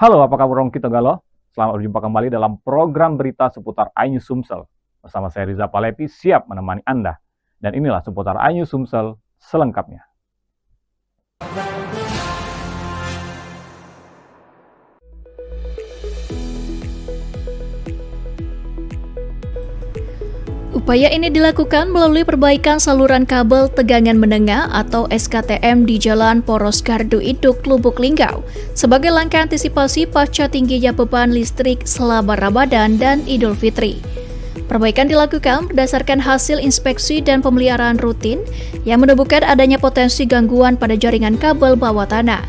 Halo, apa kabar orang kita Galo? Selamat berjumpa kembali dalam program berita seputar iNews Sumsel. Bersama saya Riza Palepi siap menemani Anda. Dan inilah seputar iNews Sumsel selengkapnya. Upaya ini dilakukan melalui perbaikan saluran kabel tegangan menengah atau SKTM di Jalan Poros Gardu Induk, Lubuk Linggau sebagai langkah antisipasi pasca tingginya beban listrik selama Ramadan dan Idul Fitri. Perbaikan dilakukan berdasarkan hasil inspeksi dan pemeliharaan rutin yang menemukan adanya potensi gangguan pada jaringan kabel bawah tanah.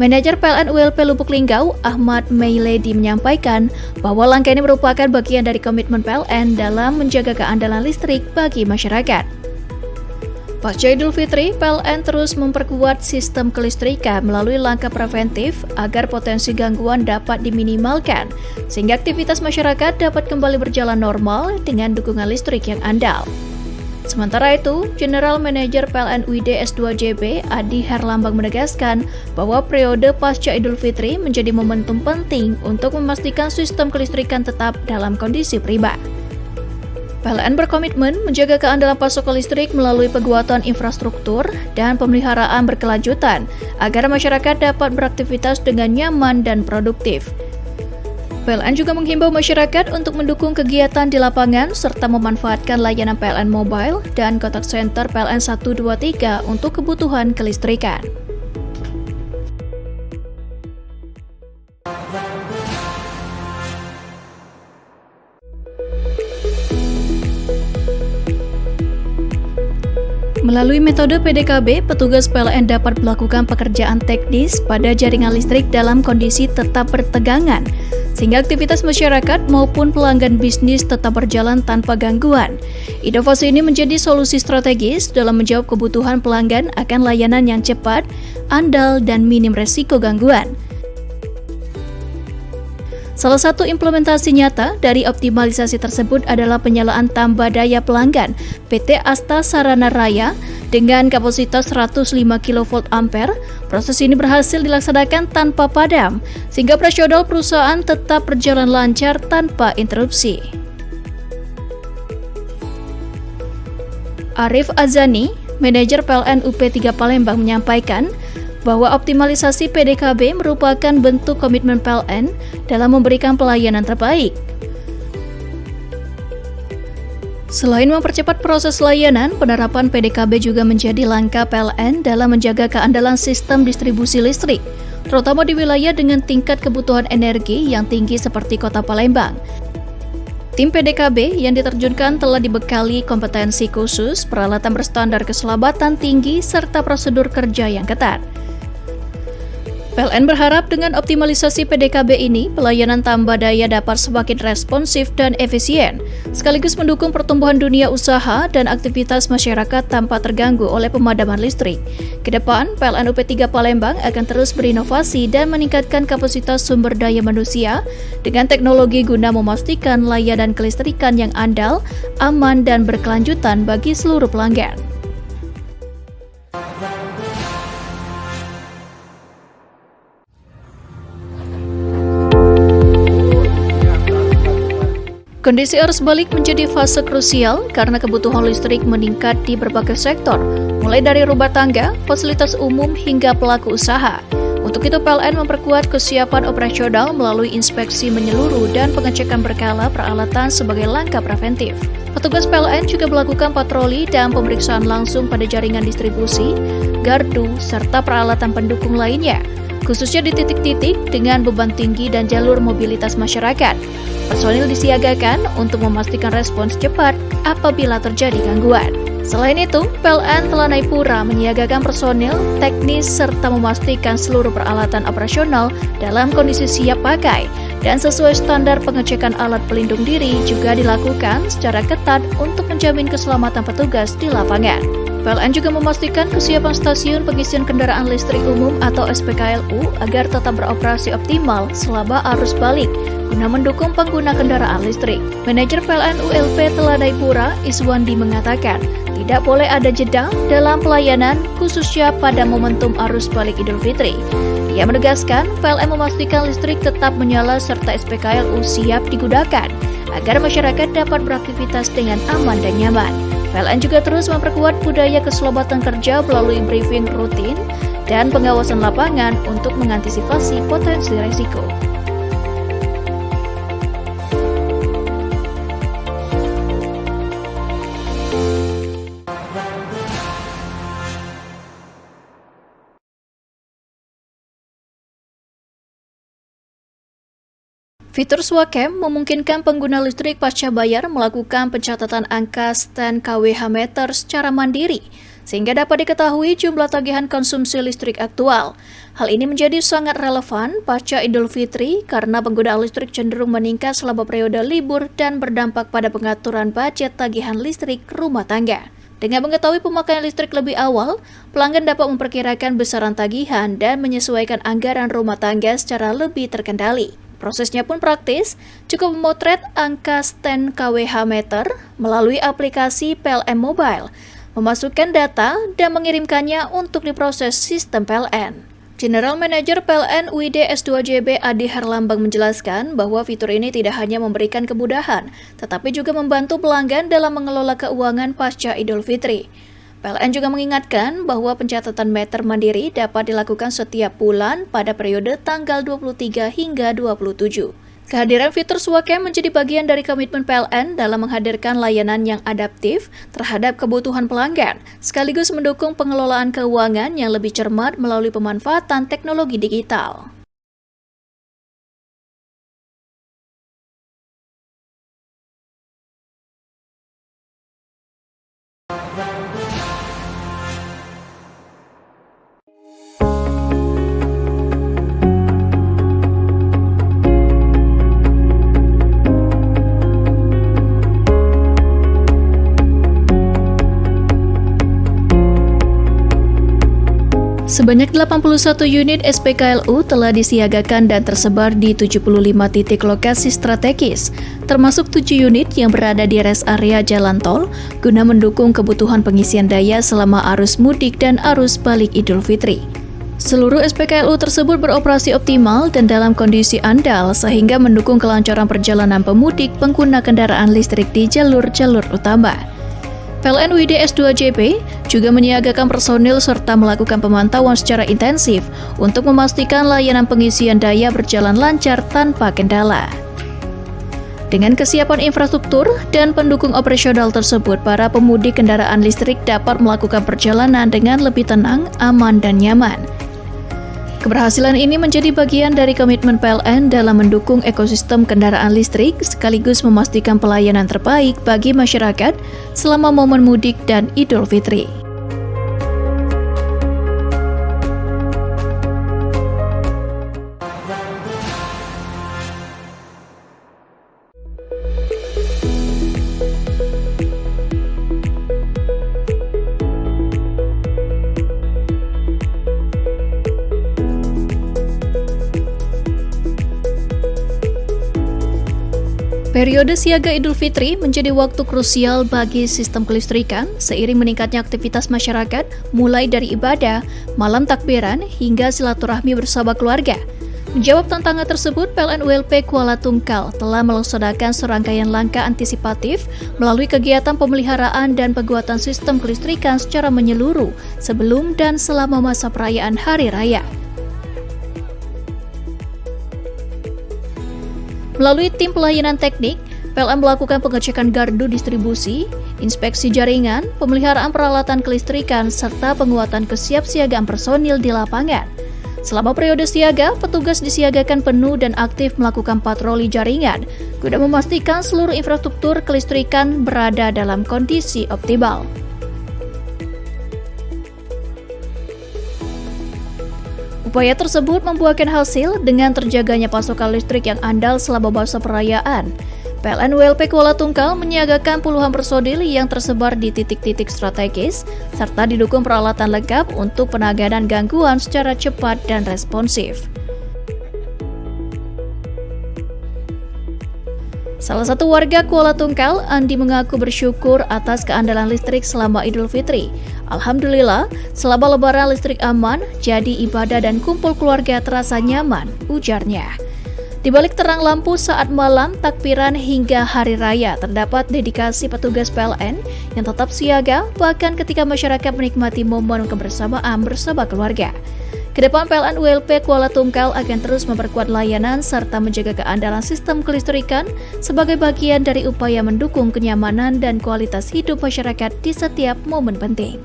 Manajer PLN ULP Lubuk Linggau, Ahmad Meiledi menyampaikan bahwa langkah ini merupakan bagian dari komitmen PLN dalam menjaga keandalan listrik bagi masyarakat. Pasca Idul Fitri, PLN terus memperkuat sistem kelistrikan melalui langkah preventif agar potensi gangguan dapat diminimalkan, sehingga aktivitas masyarakat dapat kembali berjalan normal dengan dukungan listrik yang andal. Sementara itu, General Manager PLN UID S2JB Adi Herlambang menegaskan bahwa periode pasca Idul Fitri menjadi momentum penting untuk memastikan sistem kelistrikan tetap dalam kondisi prima. PLN berkomitmen menjaga keandalan pasokan listrik melalui penguatan infrastruktur dan pemeliharaan berkelanjutan agar masyarakat dapat beraktivitas dengan nyaman dan produktif. PLN juga menghimbau masyarakat untuk mendukung kegiatan di lapangan serta memanfaatkan layanan PLN Mobile dan kontak center PLN 123 untuk kebutuhan kelistrikan. Melalui metode PDKB, petugas PLN dapat melakukan pekerjaan teknis pada jaringan listrik dalam kondisi tetap bertegangan, sehingga aktivitas masyarakat maupun pelanggan bisnis tetap berjalan tanpa gangguan. Inovasi ini menjadi solusi strategis dalam menjawab kebutuhan pelanggan akan layanan yang cepat, andal, dan minim resiko gangguan. Salah satu implementasi nyata dari optimalisasi tersebut adalah penyalaan tambah daya pelanggan PT Asta Sarana Raya dengan kapasitas 105 kV ampere. Proses ini berhasil dilaksanakan tanpa padam, sehingga operasional perusahaan tetap berjalan lancar tanpa interupsi. Arif Azani, manajer PLN UP3 Palembang menyampaikan bahwa optimalisasi PDKB merupakan bentuk komitmen PLN dalam memberikan pelayanan terbaik. Selain mempercepat proses layanan, penerapan PDKB juga menjadi langkah PLN dalam menjaga keandalan sistem distribusi listrik, terutama di wilayah dengan tingkat kebutuhan energi yang tinggi seperti Kota Palembang. Tim PDKB yang diterjunkan telah dibekali kompetensi khusus, peralatan berstandar keselamatan tinggi, serta prosedur kerja yang ketat. PLN berharap dengan optimalisasi PDKB ini, pelayanan tambah daya dapat semakin responsif dan efisien, sekaligus mendukung pertumbuhan dunia usaha dan aktivitas masyarakat tanpa terganggu oleh pemadaman listrik. Kedepan, PLN UP3 Palembang akan terus berinovasi dan meningkatkan kapasitas sumber daya manusia dengan teknologi guna memastikan layanan kelistrikan yang andal, aman, dan berkelanjutan bagi seluruh pelanggan. Kondisi arus balik menjadi fase krusial karena kebutuhan listrik meningkat di berbagai sektor, mulai dari rumah tangga, fasilitas umum, hingga pelaku usaha. Untuk itu, PLN memperkuat kesiapan operasional melalui inspeksi menyeluruh dan pengecekan berkala peralatan sebagai langkah preventif. Petugas PLN juga melakukan patroli dan pemeriksaan langsung pada jaringan distribusi, gardu, serta peralatan pendukung lainnya, khususnya di titik-titik dengan beban tinggi dan jalur mobilitas masyarakat. Personil disiagakan untuk memastikan respons cepat apabila terjadi gangguan. Selain itu, PLN Telanai Pura menyiagakan personil, teknis, serta memastikan seluruh peralatan operasional dalam kondisi siap pakai dan sesuai standar pengecekan alat pelindung diri juga dilakukan secara ketat untuk menjamin keselamatan petugas di lapangan. PLN juga memastikan kesiapan stasiun pengisian kendaraan listrik umum atau SPKLU agar tetap beroperasi optimal selama arus balik guna mendukung pengguna kendaraan listrik. Manajer PLN ULP Telanai Pura, Iswandi, mengatakan tidak boleh ada jeda dalam pelayanan khususnya pada momentum arus balik Idul Fitri. Ia menegaskan PLN memastikan listrik tetap menyala serta SPKLU siap digunakan agar masyarakat dapat beraktivitas dengan aman dan nyaman. PLN juga terus memperkuat budaya keselamatan kerja melalui briefing rutin dan pengawasan lapangan untuk mengantisipasi potensi risiko. Fitur Swacam memungkinkan pengguna listrik pasca bayar melakukan pencatatan angka stand kWh meter secara mandiri, sehingga dapat diketahui jumlah tagihan konsumsi listrik aktual. Hal ini menjadi sangat relevan pasca Idul Fitri karena penggunaan listrik cenderung meningkat selama periode libur dan berdampak pada pengaturan budget tagihan listrik rumah tangga. Dengan mengetahui pemakaian listrik lebih awal, pelanggan dapat memperkirakan besaran tagihan dan menyesuaikan anggaran rumah tangga secara lebih terkendali. Prosesnya pun praktis, cukup memotret angka stand kWh meter melalui aplikasi PLN Mobile, memasukkan data dan mengirimkannya untuk diproses sistem PLN. General Manager PLN UID S2JB Adi Herlambang menjelaskan bahwa fitur ini tidak hanya memberikan kemudahan, tetapi juga membantu pelanggan dalam mengelola keuangan pasca Idul Fitri. PLN juga mengingatkan bahwa pencatatan meter mandiri dapat dilakukan setiap bulan pada periode tanggal 23 hingga 27. Kehadiran fitur Swacam menjadi bagian dari komitmen PLN dalam menghadirkan layanan yang adaptif terhadap kebutuhan pelanggan, sekaligus mendukung pengelolaan keuangan yang lebih cermat melalui pemanfaatan teknologi digital. Sebanyak 81 unit SPKLU telah disiagakan dan tersebar di 75 titik lokasi strategis, termasuk 7 unit yang berada di rest area jalan tol, guna mendukung kebutuhan pengisian daya selama arus mudik dan arus balik Idul Fitri. Seluruh SPKLU tersebut beroperasi optimal dan dalam kondisi andal sehingga mendukung kelancaran perjalanan pemudik pengguna kendaraan listrik di jalur-jalur utama. PLN UID S2JB juga menyiagakan personil serta melakukan pemantauan secara intensif untuk memastikan layanan pengisian daya berjalan lancar tanpa kendala. Dengan kesiapan infrastruktur dan pendukung operasional tersebut, para pemudik kendaraan listrik dapat melakukan perjalanan dengan lebih tenang, aman, dan nyaman. Keberhasilan ini menjadi bagian dari komitmen PLN dalam mendukung ekosistem kendaraan listrik sekaligus memastikan pelayanan terbaik bagi masyarakat selama momen mudik dan Idul Fitri. Periode siaga Idul Fitri menjadi waktu krusial bagi sistem kelistrikan seiring meningkatnya aktivitas masyarakat mulai dari ibadah, malam takbiran, hingga silaturahmi bersama keluarga. Menjawab tantangan tersebut, PLN ULP Kuala Tungkal telah melaksanakan serangkaian langkah antisipatif melalui kegiatan pemeliharaan dan penguatan sistem kelistrikan secara menyeluruh sebelum dan selama masa perayaan Hari Raya. Melalui tim pelayanan teknik, PLN melakukan pengecekan gardu distribusi, inspeksi jaringan, pemeliharaan peralatan kelistrikan, serta penguatan kesiapsiagaan personil di lapangan. Selama periode siaga, petugas disiagakan penuh dan aktif melakukan patroli jaringan, guna memastikan seluruh infrastruktur kelistrikan berada dalam kondisi optimal. Upaya tersebut membuahkan hasil dengan terjaganya pasokan listrik yang andal selama masa perayaan. PLN ULP Kuala Tungkal menyiagakan puluhan personil yang tersebar di titik-titik strategis, serta didukung peralatan lengkap untuk penanganan gangguan secara cepat dan responsif. Salah satu warga Kuala Tungkal, Andi, mengaku bersyukur atas keandalan listrik selama Idul Fitri. Alhamdulillah, selama lebaran listrik aman, jadi ibadah dan kumpul keluarga terasa nyaman, ujarnya. Di balik terang lampu saat malam, takbiran hingga hari raya, terdapat dedikasi petugas PLN yang tetap siaga, bahkan ketika masyarakat menikmati momen kebersamaan bersama keluarga. Kedepan PLN ULP Kuala Tungkal akan terus memperkuat layanan serta menjaga keandalan sistem kelistrikan sebagai bagian dari upaya mendukung kenyamanan dan kualitas hidup masyarakat di setiap momen penting.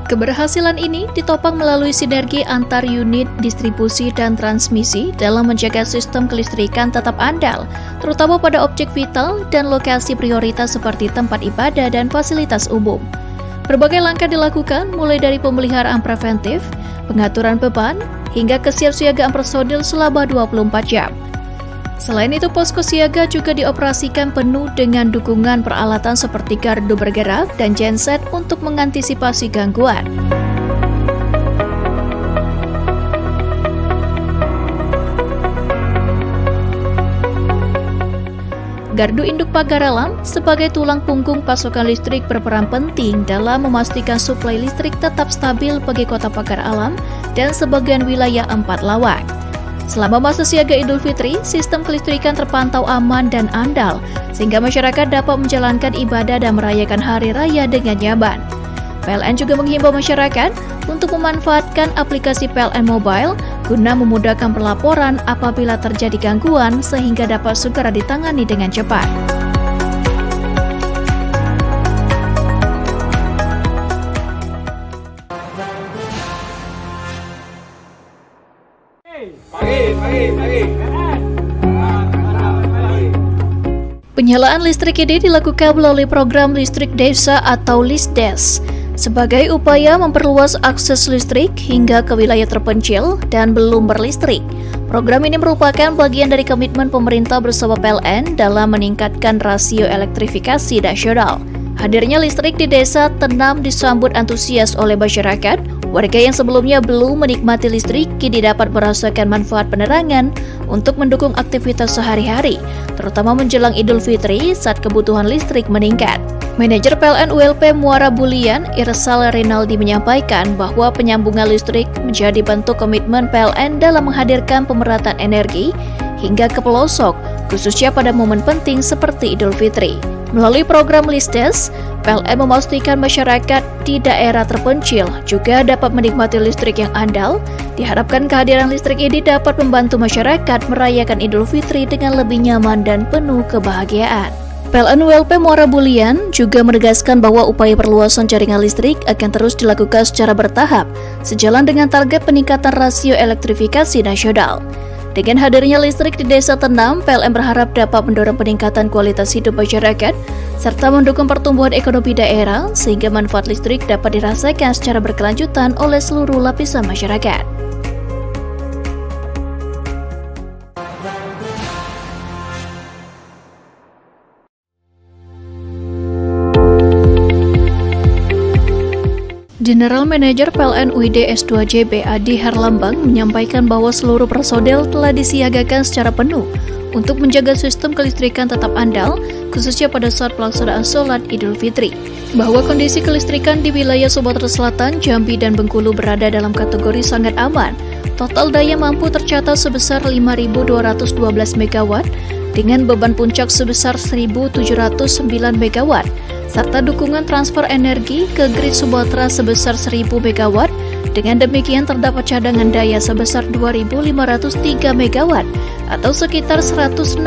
Keberhasilan ini ditopang melalui sinergi antar unit distribusi dan transmisi dalam menjaga sistem kelistrikan tetap andal, terutama pada objek vital dan lokasi prioritas seperti tempat ibadah dan fasilitas umum. Berbagai langkah dilakukan mulai dari pemeliharaan preventif, pengaturan beban, hingga kesiapsiagaan personil selama 24 jam. Selain itu, posko siaga juga dioperasikan penuh dengan dukungan peralatan seperti gardu bergerak dan genset untuk mengantisipasi gangguan. Gardu induk pagar alam sebagai tulang punggung pasokan listrik berperan penting dalam memastikan suplai listrik tetap stabil bagi kota pagar alam dan sebagian wilayah 4 Lawang. Selama masa siaga Idul Fitri, sistem kelistrikan terpantau aman dan andal, sehingga masyarakat dapat menjalankan ibadah dan merayakan hari raya dengan nyaman. PLN juga menghimbau masyarakat untuk memanfaatkan aplikasi PLN Mobile guna memudahkan pelaporan apabila terjadi gangguan sehingga dapat segera ditangani dengan cepat. Penyalaan listrik ini dilakukan melalui program listrik desa atau LISDES sebagai upaya memperluas akses listrik hingga ke wilayah terpencil dan belum berlistrik. Program ini merupakan bagian dari komitmen pemerintah bersama PLN dalam meningkatkan rasio elektrifikasi nasional. Hadirnya listrik di desa Tenam disambut antusias oleh masyarakat. Warga yang sebelumnya belum menikmati listrik kini dapat merasakan manfaat penerangan untuk mendukung aktivitas sehari-hari, terutama menjelang Idul Fitri saat kebutuhan listrik meningkat. Manajer PLN ULP Muara Bulian, Irsal Rinaldi, menyampaikan bahwa penyambungan listrik menjadi bentuk komitmen PLN dalam menghadirkan pemerataan energi hingga ke pelosok, khususnya pada momen penting seperti Idul Fitri. Melalui program LISDES, PLN memastikan masyarakat di daerah terpencil juga dapat menikmati listrik yang andal. Diharapkan kehadiran listrik ini dapat membantu masyarakat merayakan Idul Fitri dengan lebih nyaman dan penuh kebahagiaan. PLN ULP Muara Bulian juga menegaskan bahwa upaya perluasan jaringan listrik akan terus dilakukan secara bertahap, sejalan dengan target peningkatan rasio elektrifikasi nasional. Dengan hadirnya listrik di Desa Tenam, PLN berharap dapat mendorong peningkatan kualitas hidup masyarakat, serta mendukung pertumbuhan ekonomi daerah, sehingga manfaat listrik dapat dirasakan secara berkelanjutan oleh seluruh lapisan masyarakat. General Manager PLN UID S2JB Adi Herlambang menyampaikan bahwa seluruh personel telah disiagakan secara penuh untuk menjaga sistem kelistrikan tetap andal, khususnya pada saat pelaksanaan sholat Idul Fitri. Bahwa kondisi kelistrikan di wilayah Sumatera Selatan, Jambi, dan Bengkulu berada dalam kategori sangat aman. Total daya mampu tercatat sebesar 5.212 MW dengan beban puncak sebesar 1.709 MW. Serta dukungan transfer energi ke grid Sumatera sebesar 1.000 MW. Dengan demikian terdapat cadangan daya sebesar 2.503 MW atau sekitar 168%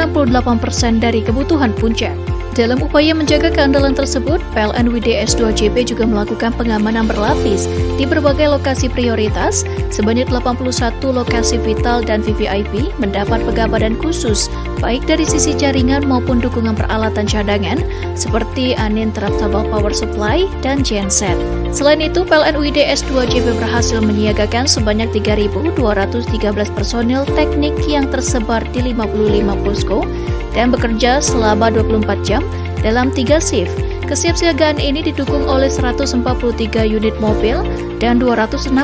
dari kebutuhan puncak. Dalam upaya menjaga keandalan tersebut, PLN UID S2JB juga melakukan pengamanan berlapis di berbagai lokasi prioritas. Sebanyak 81 lokasi vital dan VVIP mendapat pengamanan khusus, baik dari sisi jaringan maupun dukungan peralatan cadangan seperti uninterruptible power supply dan genset. Selain itu, PLN UID S2JB berhasil menyiagakan sebanyak 3.213 personil teknik yang tersebar di 55 posko dan bekerja selama 24 jam dalam 3 shift. Kesiapsiagaan ini didukung oleh 143 unit mobil dan 263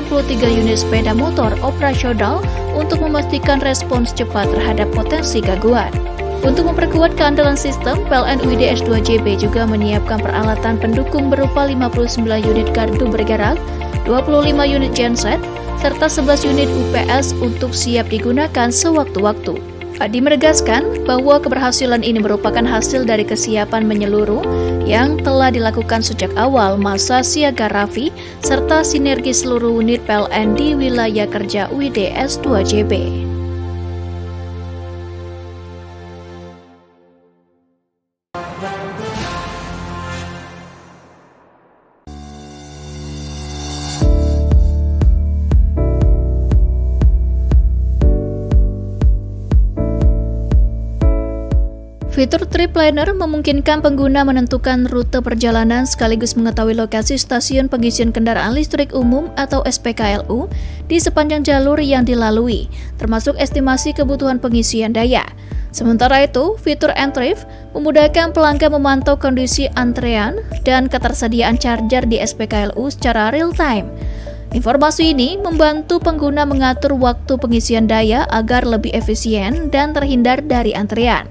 unit sepeda motor operasional untuk memastikan respons cepat terhadap potensi gangguan. Untuk memperkuat keandalan sistem, PLN UID S2JB juga menyiapkan peralatan pendukung berupa 59 unit gardu bergerak, 25 unit genset, serta 11 unit UPS untuk siap digunakan sewaktu-waktu. Adi menegaskan bahwa keberhasilan ini merupakan hasil dari kesiapan menyeluruh yang telah dilakukan sejak awal masa siaga Raffi serta sinergi seluruh unit PLN di wilayah kerja UID S2JB. Fitur Trip Planner memungkinkan pengguna menentukan rute perjalanan sekaligus mengetahui lokasi stasiun pengisian kendaraan listrik umum atau SPKLU di sepanjang jalur yang dilalui, termasuk estimasi kebutuhan pengisian daya. Sementara itu, fitur N-Trip memudahkan pelanggan memantau kondisi antrean dan ketersediaan charger di SPKLU secara real-time. Informasi ini membantu pengguna mengatur waktu pengisian daya agar lebih efisien dan terhindar dari antrian.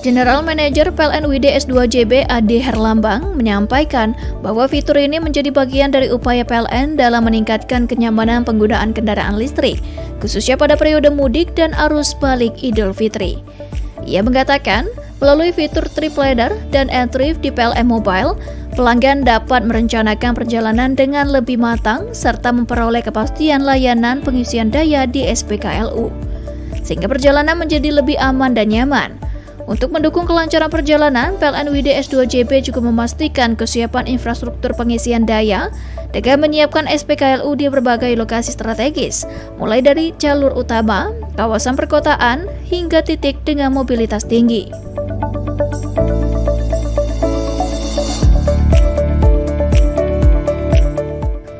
General Manager PLN UID S2JB Ade Herlambang menyampaikan bahwa fitur ini menjadi bagian dari upaya PLN dalam meningkatkan kenyamanan penggunaan kendaraan listrik, khususnya pada periode mudik dan arus balik Idul Fitri. Ia mengatakan, melalui fitur Trip Planner dan N-Trip di PLN Mobile, pelanggan dapat merencanakan perjalanan dengan lebih matang serta memperoleh kepastian layanan pengisian daya di SPKLU, sehingga perjalanan menjadi lebih aman dan nyaman. Untuk mendukung kelancaran perjalanan, PLN UID S2JB juga memastikan kesiapan infrastruktur pengisian daya dengan menyiapkan SPKLU di berbagai lokasi strategis, mulai dari jalur utama, kawasan perkotaan, hingga titik dengan mobilitas tinggi.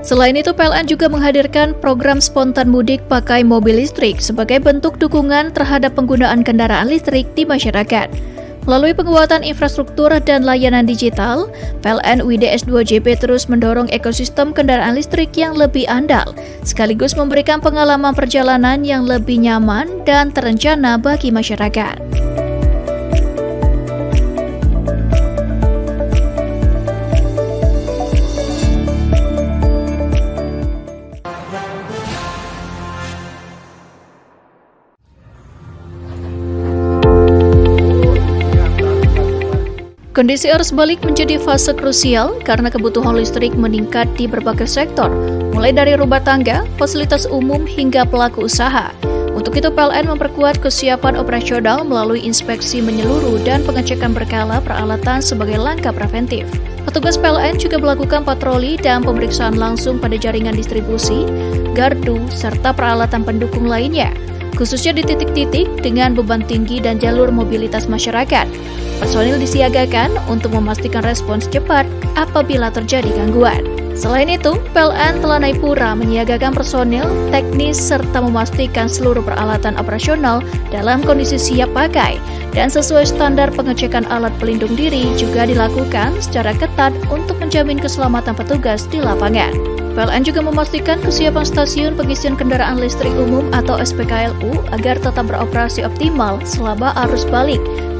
Selain itu, PLN juga menghadirkan program spontan mudik pakai mobil listrik sebagai bentuk dukungan terhadap penggunaan kendaraan listrik di masyarakat. Melalui penguatan infrastruktur dan layanan digital, PLN UID S2JB terus mendorong ekosistem kendaraan listrik yang lebih andal, sekaligus memberikan pengalaman perjalanan yang lebih nyaman dan terencana bagi masyarakat. Kondisi arus balik menjadi fase krusial karena kebutuhan listrik meningkat di berbagai sektor, mulai dari rumah tangga, fasilitas umum, hingga pelaku usaha. Untuk itu, PLN memperkuat kesiapan operasional melalui inspeksi menyeluruh dan pengecekan berkala peralatan sebagai langkah preventif. Petugas PLN juga melakukan patroli dan pemeriksaan langsung pada jaringan distribusi, gardu, serta peralatan pendukung lainnya, khususnya di titik-titik dengan beban tinggi dan jalur mobilitas masyarakat. Personil disiagakan untuk memastikan respons cepat apabila terjadi gangguan. Selain itu, PLN Telanai-Pura menyiagakan personil, teknis, serta memastikan seluruh peralatan operasional dalam kondisi siap pakai dan sesuai standar pengecekan alat pelindung diri juga dilakukan secara ketat untuk menjamin keselamatan petugas di lapangan. PLN juga memastikan kesiapan stasiun pengisian kendaraan listrik umum atau SPKLU agar tetap beroperasi optimal selama arus balik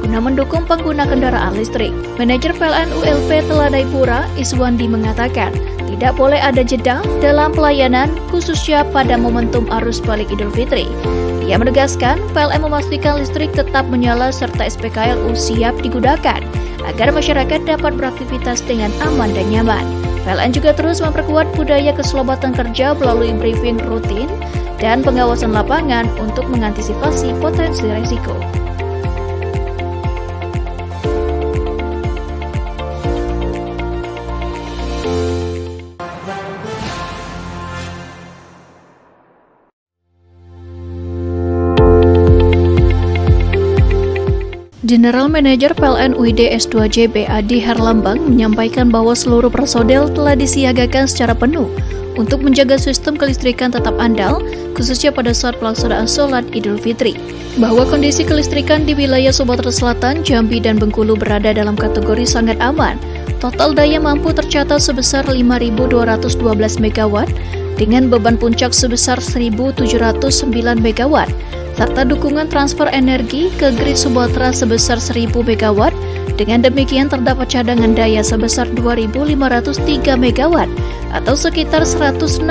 guna mendukung pengguna kendaraan listrik. Manajer PLN ULP Telanai-Pura, Iswandi, mengatakan tidak boleh ada jeda dalam pelayanan khususnya pada momentum arus balik Idul Fitri. Ia menegaskan PLN memastikan listrik tetap menyala serta SPKLU siap digunakan agar masyarakat dapat beraktivitas dengan aman dan nyaman. PLN juga terus memperkuat budaya keselamatan kerja melalui briefing rutin dan pengawasan lapangan untuk mengantisipasi potensi risiko. General Manager PLN UID S2JB Ade Herlambang menyampaikan bahwa seluruh personel telah disiagakan secara penuh untuk menjaga sistem kelistrikan tetap andal, khususnya pada saat pelaksanaan sholat Idul Fitri. Bahwa kondisi kelistrikan di wilayah Sumatera Selatan, Jambi, dan Bengkulu berada dalam kategori sangat aman. Total daya mampu tercatat sebesar 5.212 MW dengan beban puncak sebesar 1.709 MW, serta dukungan transfer energi ke grid Sumatera sebesar 1.000 MW. Dengan demikian terdapat cadangan daya sebesar 2.503 MW atau sekitar 168%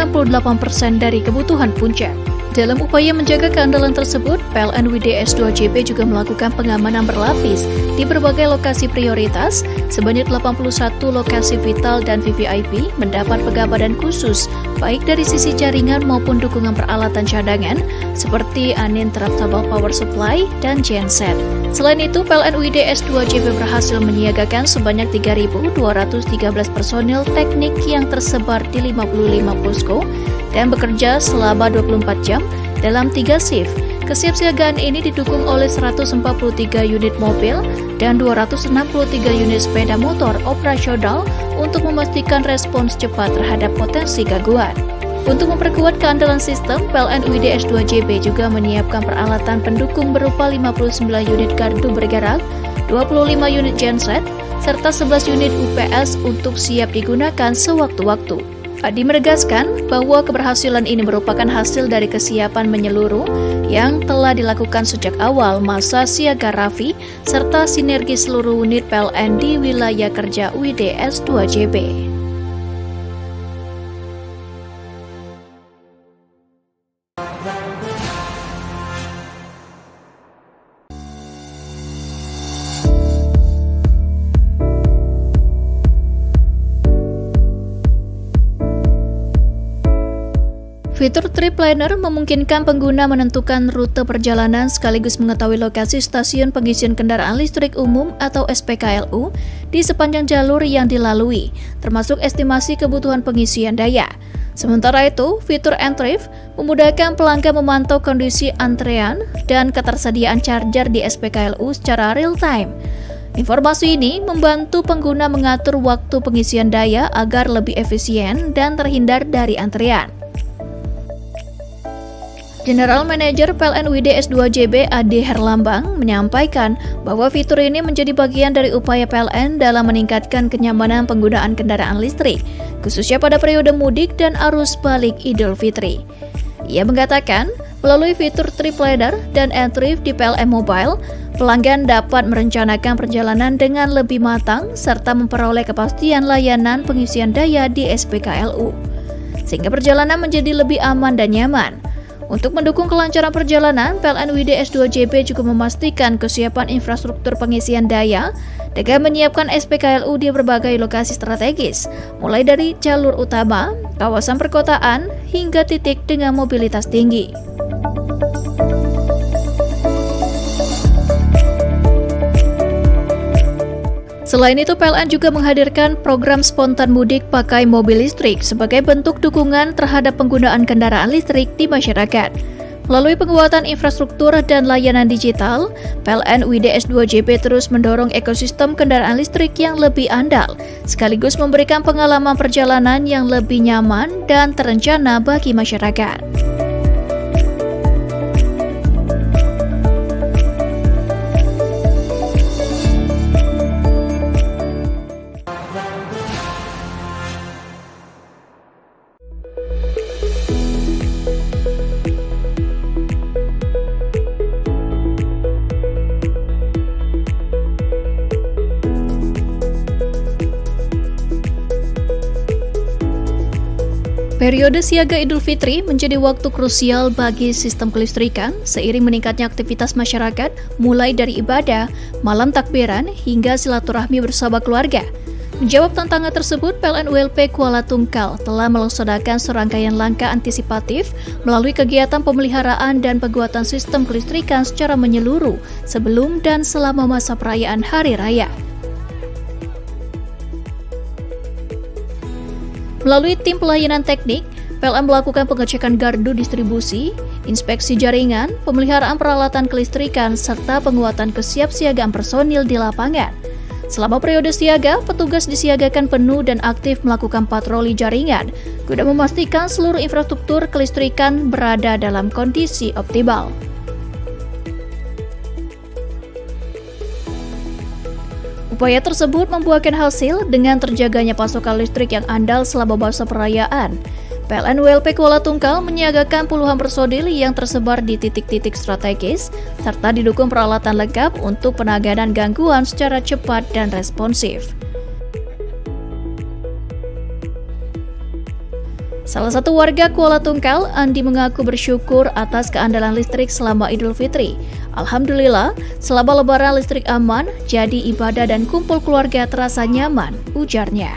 dari kebutuhan puncak. Dalam upaya menjaga keandalan tersebut, PLN WDS 2JB juga melakukan pengamanan berlapis di berbagai lokasi prioritas. Sebanyak 81 lokasi vital dan VVIP mendapat pengabadan khusus, baik dari sisi jaringan maupun dukungan peralatan cadangan, seperti uninterruptible power supply dan genset. Selain itu, PLN WDS 2JB berhasil menyiagakan sebanyak 3.213 personil teknik yang tersebar di 55 posko dan bekerja selama 24 jam dalam 3 shift. Kesiapsiagaan ini didukung oleh 143 unit mobil dan 263 unit sepeda motor operasional untuk memastikan respons cepat terhadap potensi gangguan. Untuk memperkuat keandalan sistem, PLN WDS 2JB juga menyiapkan peralatan pendukung berupa 59 unit gardu bergerak, 25 unit genset, serta 11 unit UPS untuk siap digunakan sewaktu-waktu. Adi menegaskan bahwa keberhasilan ini merupakan hasil dari kesiapan menyeluruh yang telah dilakukan sejak awal masa siaga Raffi serta sinergi seluruh unit PLN di wilayah kerja WDS 2JB. Fitur Trip Planner memungkinkan pengguna menentukan rute perjalanan sekaligus mengetahui lokasi stasiun pengisian kendaraan listrik umum atau SPKLU di sepanjang jalur yang dilalui, termasuk estimasi kebutuhan pengisian daya. Sementara itu, fitur Entrif memudahkan pelanggan memantau kondisi antrean dan ketersediaan charger di SPKLU secara real-time. Informasi ini membantu pengguna mengatur waktu pengisian daya agar lebih efisien dan terhindar dari antrian. General Manager PLN WDS 2JB Ade Herlambang menyampaikan bahwa fitur ini menjadi bagian dari upaya PLN dalam meningkatkan kenyamanan penggunaan kendaraan listrik, khususnya pada periode mudik dan arus balik Idul Fitri. Ia mengatakan, melalui fitur Trip Planner dan Entrif di PLN Mobile, pelanggan dapat merencanakan perjalanan dengan lebih matang serta memperoleh kepastian layanan pengisian daya di SPKLU, sehingga perjalanan menjadi lebih aman dan nyaman. Untuk mendukung kelancaran perjalanan, PLN WDS 2JB juga memastikan kesiapan infrastruktur pengisian daya dengan menyiapkan SPKLU di berbagai lokasi strategis, mulai dari jalur utama, kawasan perkotaan, hingga titik dengan mobilitas tinggi. Selain itu, PLN juga menghadirkan program spontan mudik pakai mobil listrik sebagai bentuk dukungan terhadap penggunaan kendaraan listrik di masyarakat. Melalui penguatan infrastruktur dan layanan digital, PLN WDS 2JB terus mendorong ekosistem kendaraan listrik yang lebih andal, sekaligus memberikan pengalaman perjalanan yang lebih nyaman dan terencana bagi masyarakat. Periode siaga Idul Fitri menjadi waktu krusial bagi sistem kelistrikan seiring meningkatnya aktivitas masyarakat mulai dari ibadah, malam takbiran hingga silaturahmi bersama keluarga. Menjawab tantangan tersebut, PLN ULP Kuala Tungkal telah melaksanakan serangkaian langkah antisipatif melalui kegiatan pemeliharaan dan penguatan sistem kelistrikan secara menyeluruh sebelum dan selama masa perayaan Hari Raya. Melalui tim pelayanan teknik, PLN melakukan pengecekan gardu distribusi, inspeksi jaringan, pemeliharaan peralatan kelistrikan, serta penguatan kesiapsiagaan personil di lapangan. Selama periode siaga, petugas disiagakan penuh dan aktif melakukan patroli jaringan guna memastikan seluruh infrastruktur kelistrikan berada dalam kondisi optimal. Upaya tersebut membuahkan hasil dengan terjaganya pasokan listrik yang andal selama masa perayaan. PLN WLP Kuala Tungkal menyiagakan puluhan personil yang tersebar di titik-titik strategis, serta didukung peralatan lengkap untuk penanganan gangguan secara cepat dan responsif. Salah satu warga Kuala Tungkal, Andi, mengaku bersyukur atas keandalan listrik selama Idul Fitri. Alhamdulillah, selama Lebaran listrik aman, jadi ibadah dan kumpul keluarga terasa nyaman, ujarnya.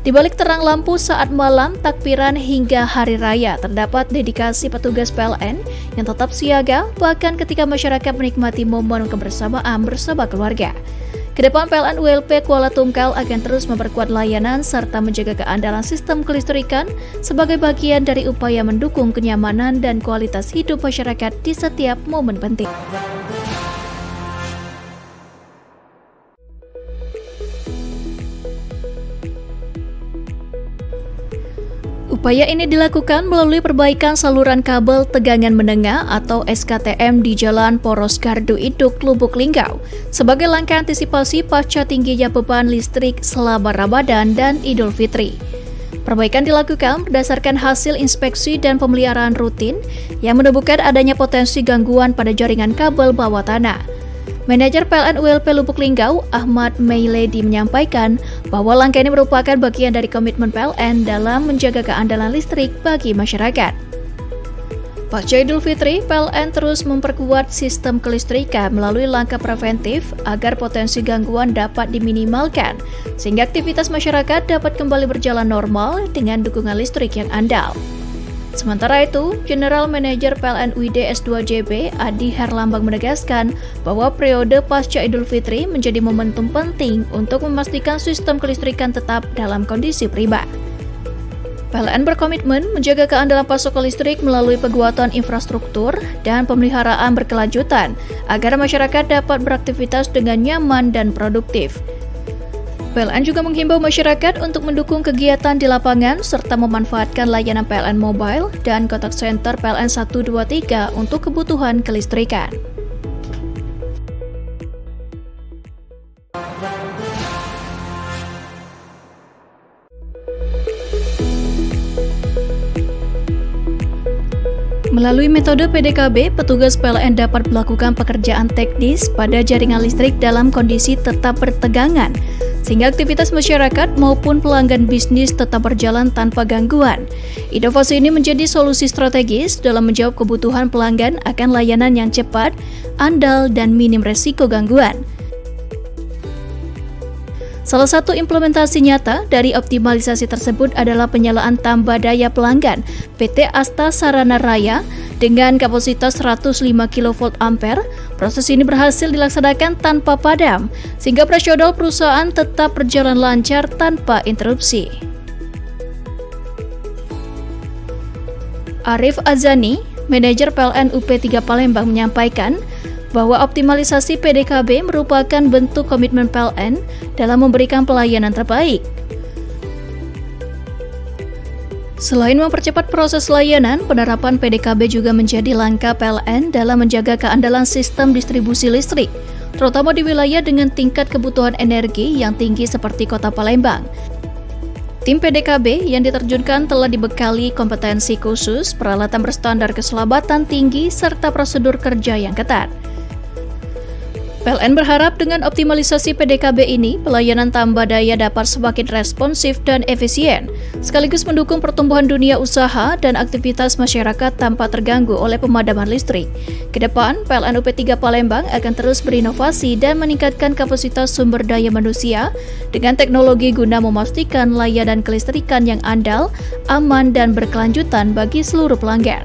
Di balik terang lampu saat malam, takbiran hingga hari raya, terdapat dedikasi petugas PLN yang tetap siaga, bahkan ketika masyarakat menikmati momen kebersamaan bersama keluarga. Kedepan PLN WLP Kuala Tungkal akan terus memperkuat layanan serta menjaga keandalan sistem kelistrikan sebagai bagian dari upaya mendukung kenyamanan dan kualitas hidup masyarakat di setiap momen penting. Upaya ini dilakukan melalui perbaikan saluran kabel tegangan menengah atau SKTM di Jalan Poros Gardu Iduk, Lubuk Linggau, sebagai langkah antisipasi pasca tingginya beban listrik selama Ramadan dan Idul Fitri. Perbaikan dilakukan berdasarkan hasil inspeksi dan pemeliharaan rutin yang menemukan adanya potensi gangguan pada jaringan kabel bawah tanah. Manajer PLN WLP Lubuk Linggau, Ahmad Meiledi, menyampaikan bahwa langkah ini merupakan bagian dari komitmen PLN dalam menjaga keandalan listrik bagi masyarakat. Pasca Idul Fitri, PLN terus memperkuat sistem kelistrikan melalui langkah preventif agar potensi gangguan dapat diminimalkan, sehingga aktivitas masyarakat dapat kembali berjalan normal dengan dukungan listrik yang andal. Sementara itu, General Manager PLN UID S2JB Adi Herlambang menegaskan bahwa periode pasca Idul Fitri menjadi momentum penting untuk memastikan sistem kelistrikan tetap dalam kondisi prima. PLN berkomitmen menjaga keandalan pasokan listrik melalui penguatan infrastruktur dan pemeliharaan berkelanjutan agar masyarakat dapat beraktivitas dengan nyaman dan produktif. PLN juga menghimbau masyarakat untuk mendukung kegiatan di lapangan serta memanfaatkan layanan PLN Mobile dan kontak center PLN 123 untuk kebutuhan kelistrikan. Melalui metode PDKB, petugas PLN dapat melakukan pekerjaan teknis pada jaringan listrik dalam kondisi tetap bertegangan, sehingga aktivitas masyarakat maupun pelanggan bisnis tetap berjalan tanpa gangguan. Inovasi ini menjadi solusi strategis dalam menjawab kebutuhan pelanggan akan layanan yang cepat, andal, dan minim resiko gangguan. Salah satu implementasi nyata dari optimalisasi tersebut adalah penyalaan tambah daya pelanggan PT Asta Sarana Raya dengan kapasitas 105 kV ampere. Proses ini berhasil dilaksanakan tanpa padam, sehingga operasional perusahaan tetap berjalan lancar tanpa interupsi. Arif Azani, manajer PLN UP3 Palembang, menyampaikan bahwa optimalisasi PDKB merupakan bentuk komitmen PLN dalam memberikan pelayanan terbaik. Selain mempercepat proses layanan, penerapan PDKB juga menjadi langkah PLN dalam menjaga keandalan sistem distribusi listrik, terutama di wilayah dengan tingkat kebutuhan energi yang tinggi seperti Kota Palembang. Tim PDKB yang diterjunkan telah dibekali kompetensi khusus, peralatan berstandar keselamatan tinggi, serta prosedur kerja yang ketat. PLN berharap dengan optimalisasi PDKB ini, pelayanan tambah daya dapat semakin responsif dan efisien, sekaligus mendukung pertumbuhan dunia usaha dan aktivitas masyarakat tanpa terganggu oleh pemadaman listrik. Kedepan, PLN UP3 Palembang akan terus berinovasi dan meningkatkan kapasitas sumber daya manusia dengan teknologi guna memastikan layanan kelistrikan yang andal, aman, dan berkelanjutan bagi seluruh pelanggan.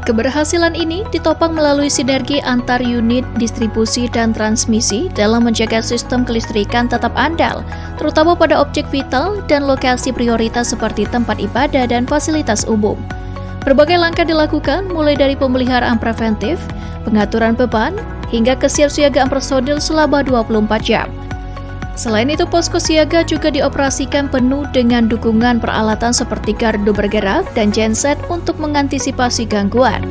Keberhasilan ini ditopang melalui sinergi antar unit distribusi dan transmisi dalam menjaga sistem kelistrikan tetap andal, terutama pada objek vital dan lokasi prioritas seperti tempat ibadah dan fasilitas umum. Berbagai langkah dilakukan mulai dari pemeliharaan preventif, pengaturan beban, hingga kesiapsiagaan personil selama 24 jam. Selain itu, posko siaga juga dioperasikan penuh dengan dukungan peralatan seperti gardu bergerak dan genset untuk mengantisipasi gangguan.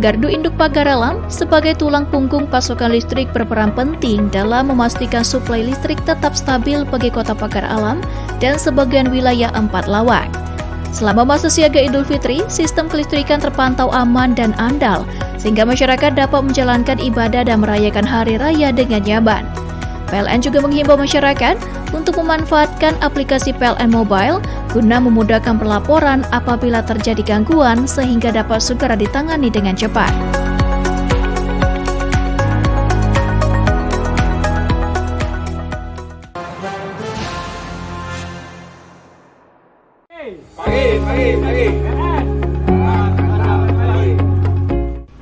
Gardu induk pagar alam sebagai tulang punggung pasokan listrik berperan penting dalam memastikan suplai listrik tetap stabil bagi kota pagar alam dan sebagian wilayah 4 Lawang. Selama masa siaga Idul Fitri, sistem kelistrikan terpantau aman dan andal, sehingga masyarakat dapat menjalankan ibadah dan merayakan hari raya dengan nyaman. PLN juga menghimbau masyarakat untuk memanfaatkan aplikasi PLN Mobile guna memudahkan pelaporan apabila terjadi gangguan sehingga dapat segera ditangani dengan cepat.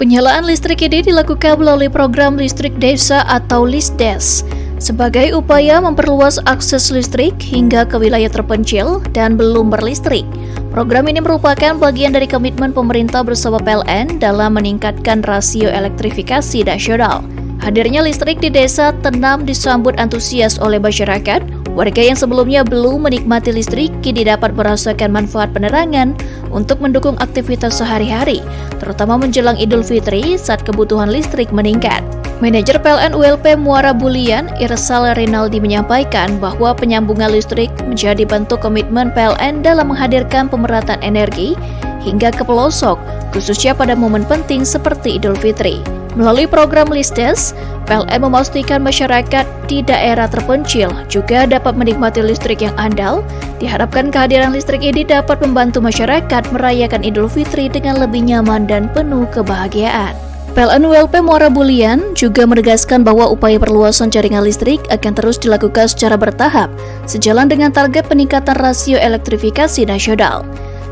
Penyalaan listrik ini dilakukan melalui program listrik desa atau LISDES sebagai upaya memperluas akses listrik hingga ke wilayah terpencil dan belum berlistrik. Program ini merupakan bagian dari komitmen pemerintah bersama PLN dalam meningkatkan rasio elektrifikasi nasional. Hadirnya listrik di desa Tenam disambut antusias oleh masyarakat. Warga yang sebelumnya belum menikmati listrik kini dapat merasakan manfaat penerangan untuk mendukung aktivitas sehari-hari, terutama menjelang Idul Fitri saat kebutuhan listrik meningkat. Manajer PLN ULP Muara Bulian, Irsal Rinaldi menyampaikan bahwa penyambungan listrik menjadi bentuk komitmen PLN dalam menghadirkan pemerataan energi hingga ke pelosok, khususnya pada momen penting seperti Idul Fitri. Melalui program LISDES, PLN memastikan masyarakat di daerah terpencil juga dapat menikmati listrik yang andal. Diharapkan kehadiran listrik ini dapat membantu masyarakat merayakan Idul Fitri dengan lebih nyaman dan penuh kebahagiaan. PLN ULP Muara Bulian juga menegaskan bahwa upaya perluasan jaringan listrik akan terus dilakukan secara bertahap, sejalan dengan target peningkatan rasio elektrifikasi nasional.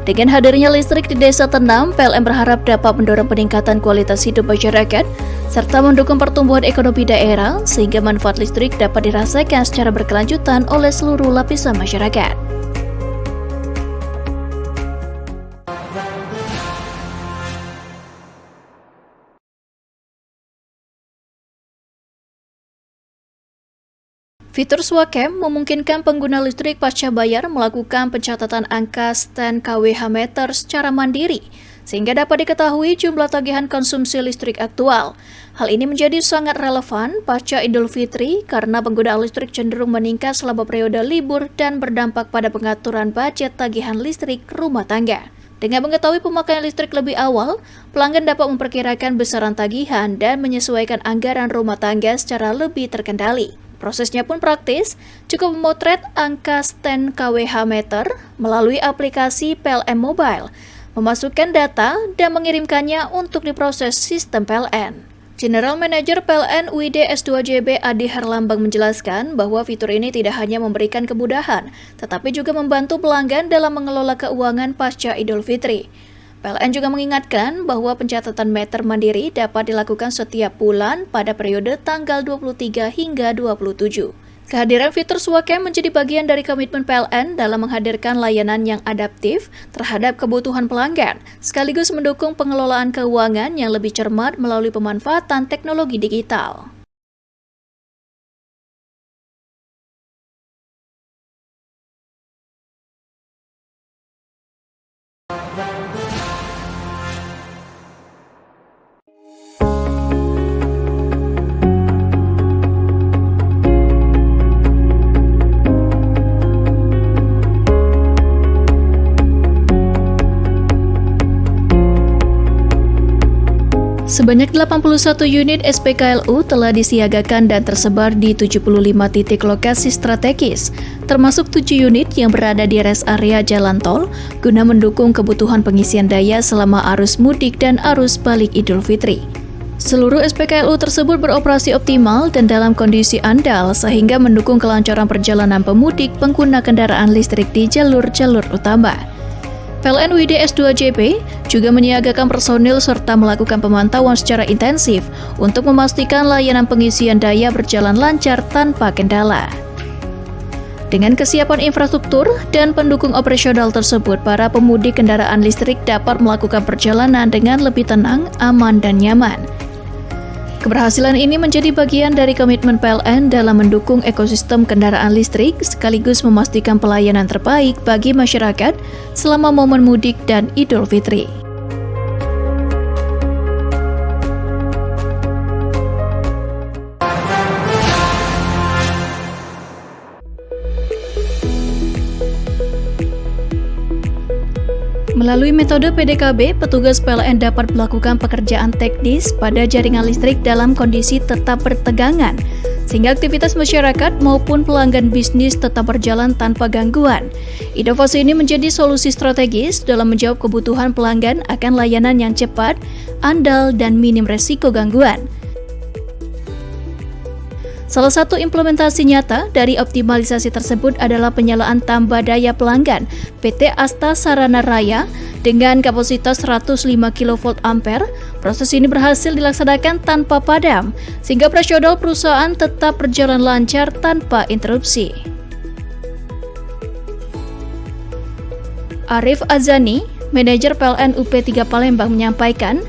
Dengan hadirnya listrik di Desa Tenam, PLN berharap dapat mendorong peningkatan kualitas hidup masyarakat, serta mendukung pertumbuhan ekonomi daerah, sehingga manfaat listrik dapat dirasakan secara berkelanjutan oleh seluruh lapisan masyarakat. Fitur Swacam memungkinkan pengguna listrik pasca bayar melakukan pencatatan angka stand kWh meter secara mandiri, sehingga dapat diketahui jumlah tagihan konsumsi listrik aktual. Hal ini menjadi sangat relevan pasca Idul Fitri karena penggunaan listrik cenderung meningkat selama periode libur dan berdampak pada pengaturan budget tagihan listrik rumah tangga. Dengan mengetahui pemakaian listrik lebih awal, pelanggan dapat memperkirakan besaran tagihan dan menyesuaikan anggaran rumah tangga secara lebih terkendali. Prosesnya pun praktis, cukup memotret angka stand kWh meter melalui aplikasi PLN Mobile, memasukkan data dan mengirimkannya untuk diproses sistem PLN. General Manager PLN UID S2JB Adi Herlambang menjelaskan bahwa fitur ini tidak hanya memberikan kemudahan, tetapi juga membantu pelanggan dalam mengelola keuangan pasca Idul Fitri. PLN juga mengingatkan bahwa pencatatan meter mandiri dapat dilakukan setiap bulan pada periode tanggal 23 hingga 27. Kehadiran fitur Swacam menjadi bagian dari komitmen PLN dalam menghadirkan layanan yang adaptif terhadap kebutuhan pelanggan, sekaligus mendukung pengelolaan keuangan yang lebih cermat melalui pemanfaatan teknologi digital. Sebanyak 81 unit SPKLU telah disiagakan dan tersebar di 75 titik lokasi strategis, termasuk 7 unit yang berada di rest area jalan tol, guna mendukung kebutuhan pengisian daya selama arus mudik dan arus balik Idul Fitri. Seluruh SPKLU tersebut beroperasi optimal dan dalam kondisi andal sehingga mendukung kelancaran perjalanan pemudik pengguna kendaraan listrik di jalur-jalur utama. PLN WDS 2JP juga menyiagakan personil serta melakukan pemantauan secara intensif untuk memastikan layanan pengisian daya berjalan lancar tanpa kendala. Dengan kesiapan infrastruktur dan pendukung operasional tersebut, para pemudik kendaraan listrik dapat melakukan perjalanan dengan lebih tenang, aman, dan nyaman. Keberhasilan ini menjadi bagian dari komitmen PLN dalam mendukung ekosistem kendaraan listrik sekaligus memastikan pelayanan terbaik bagi masyarakat selama momen mudik dan Idul Fitri. Melalui metode PDKB, petugas PLN dapat melakukan pekerjaan teknis pada jaringan listrik dalam kondisi tetap bertegangan, sehingga aktivitas masyarakat maupun pelanggan bisnis tetap berjalan tanpa gangguan. Inovasi ini menjadi solusi strategis dalam menjawab kebutuhan pelanggan akan layanan yang cepat, andal, dan minim resiko gangguan. Salah satu implementasi nyata dari optimalisasi tersebut adalah penyalaan tambah daya pelanggan PT Asta Sarana Raya dengan kapasitas 105 kV ampere. Proses ini berhasil dilaksanakan tanpa padam, sehingga operasional perusahaan tetap berjalan lancar tanpa interupsi. Arif Azani, manajer PLN UP3 Palembang menyampaikan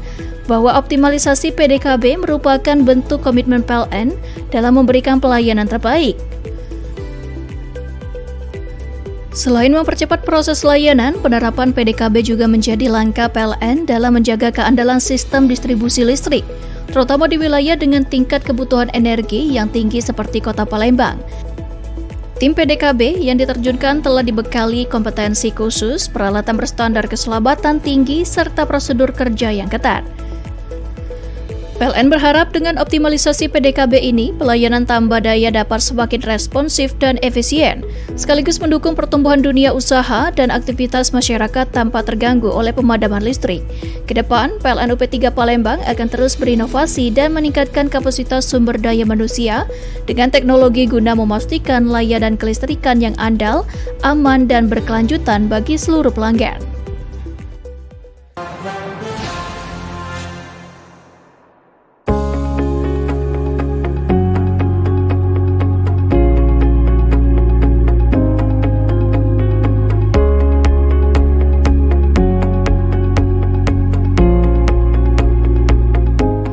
bahwa optimalisasi PDKB merupakan bentuk komitmen PLN dalam memberikan pelayanan terbaik. Selain mempercepat proses layanan, penerapan PDKB juga menjadi langkah PLN dalam menjaga keandalan sistem distribusi listrik, terutama di wilayah dengan tingkat kebutuhan energi yang tinggi seperti Kota Palembang. Tim PDKB yang diterjunkan telah dibekali kompetensi khusus, peralatan berstandar keselamatan tinggi, serta prosedur kerja yang ketat. PLN berharap dengan optimalisasi PDKB ini, pelayanan tambah daya dapat semakin responsif dan efisien, sekaligus mendukung pertumbuhan dunia usaha dan aktivitas masyarakat tanpa terganggu oleh pemadaman listrik. Kedepan, PLN UP3 Palembang akan terus berinovasi dan meningkatkan kapasitas sumber daya manusia dengan teknologi guna memastikan layanan kelistrikan yang andal, aman, dan berkelanjutan bagi seluruh pelanggan.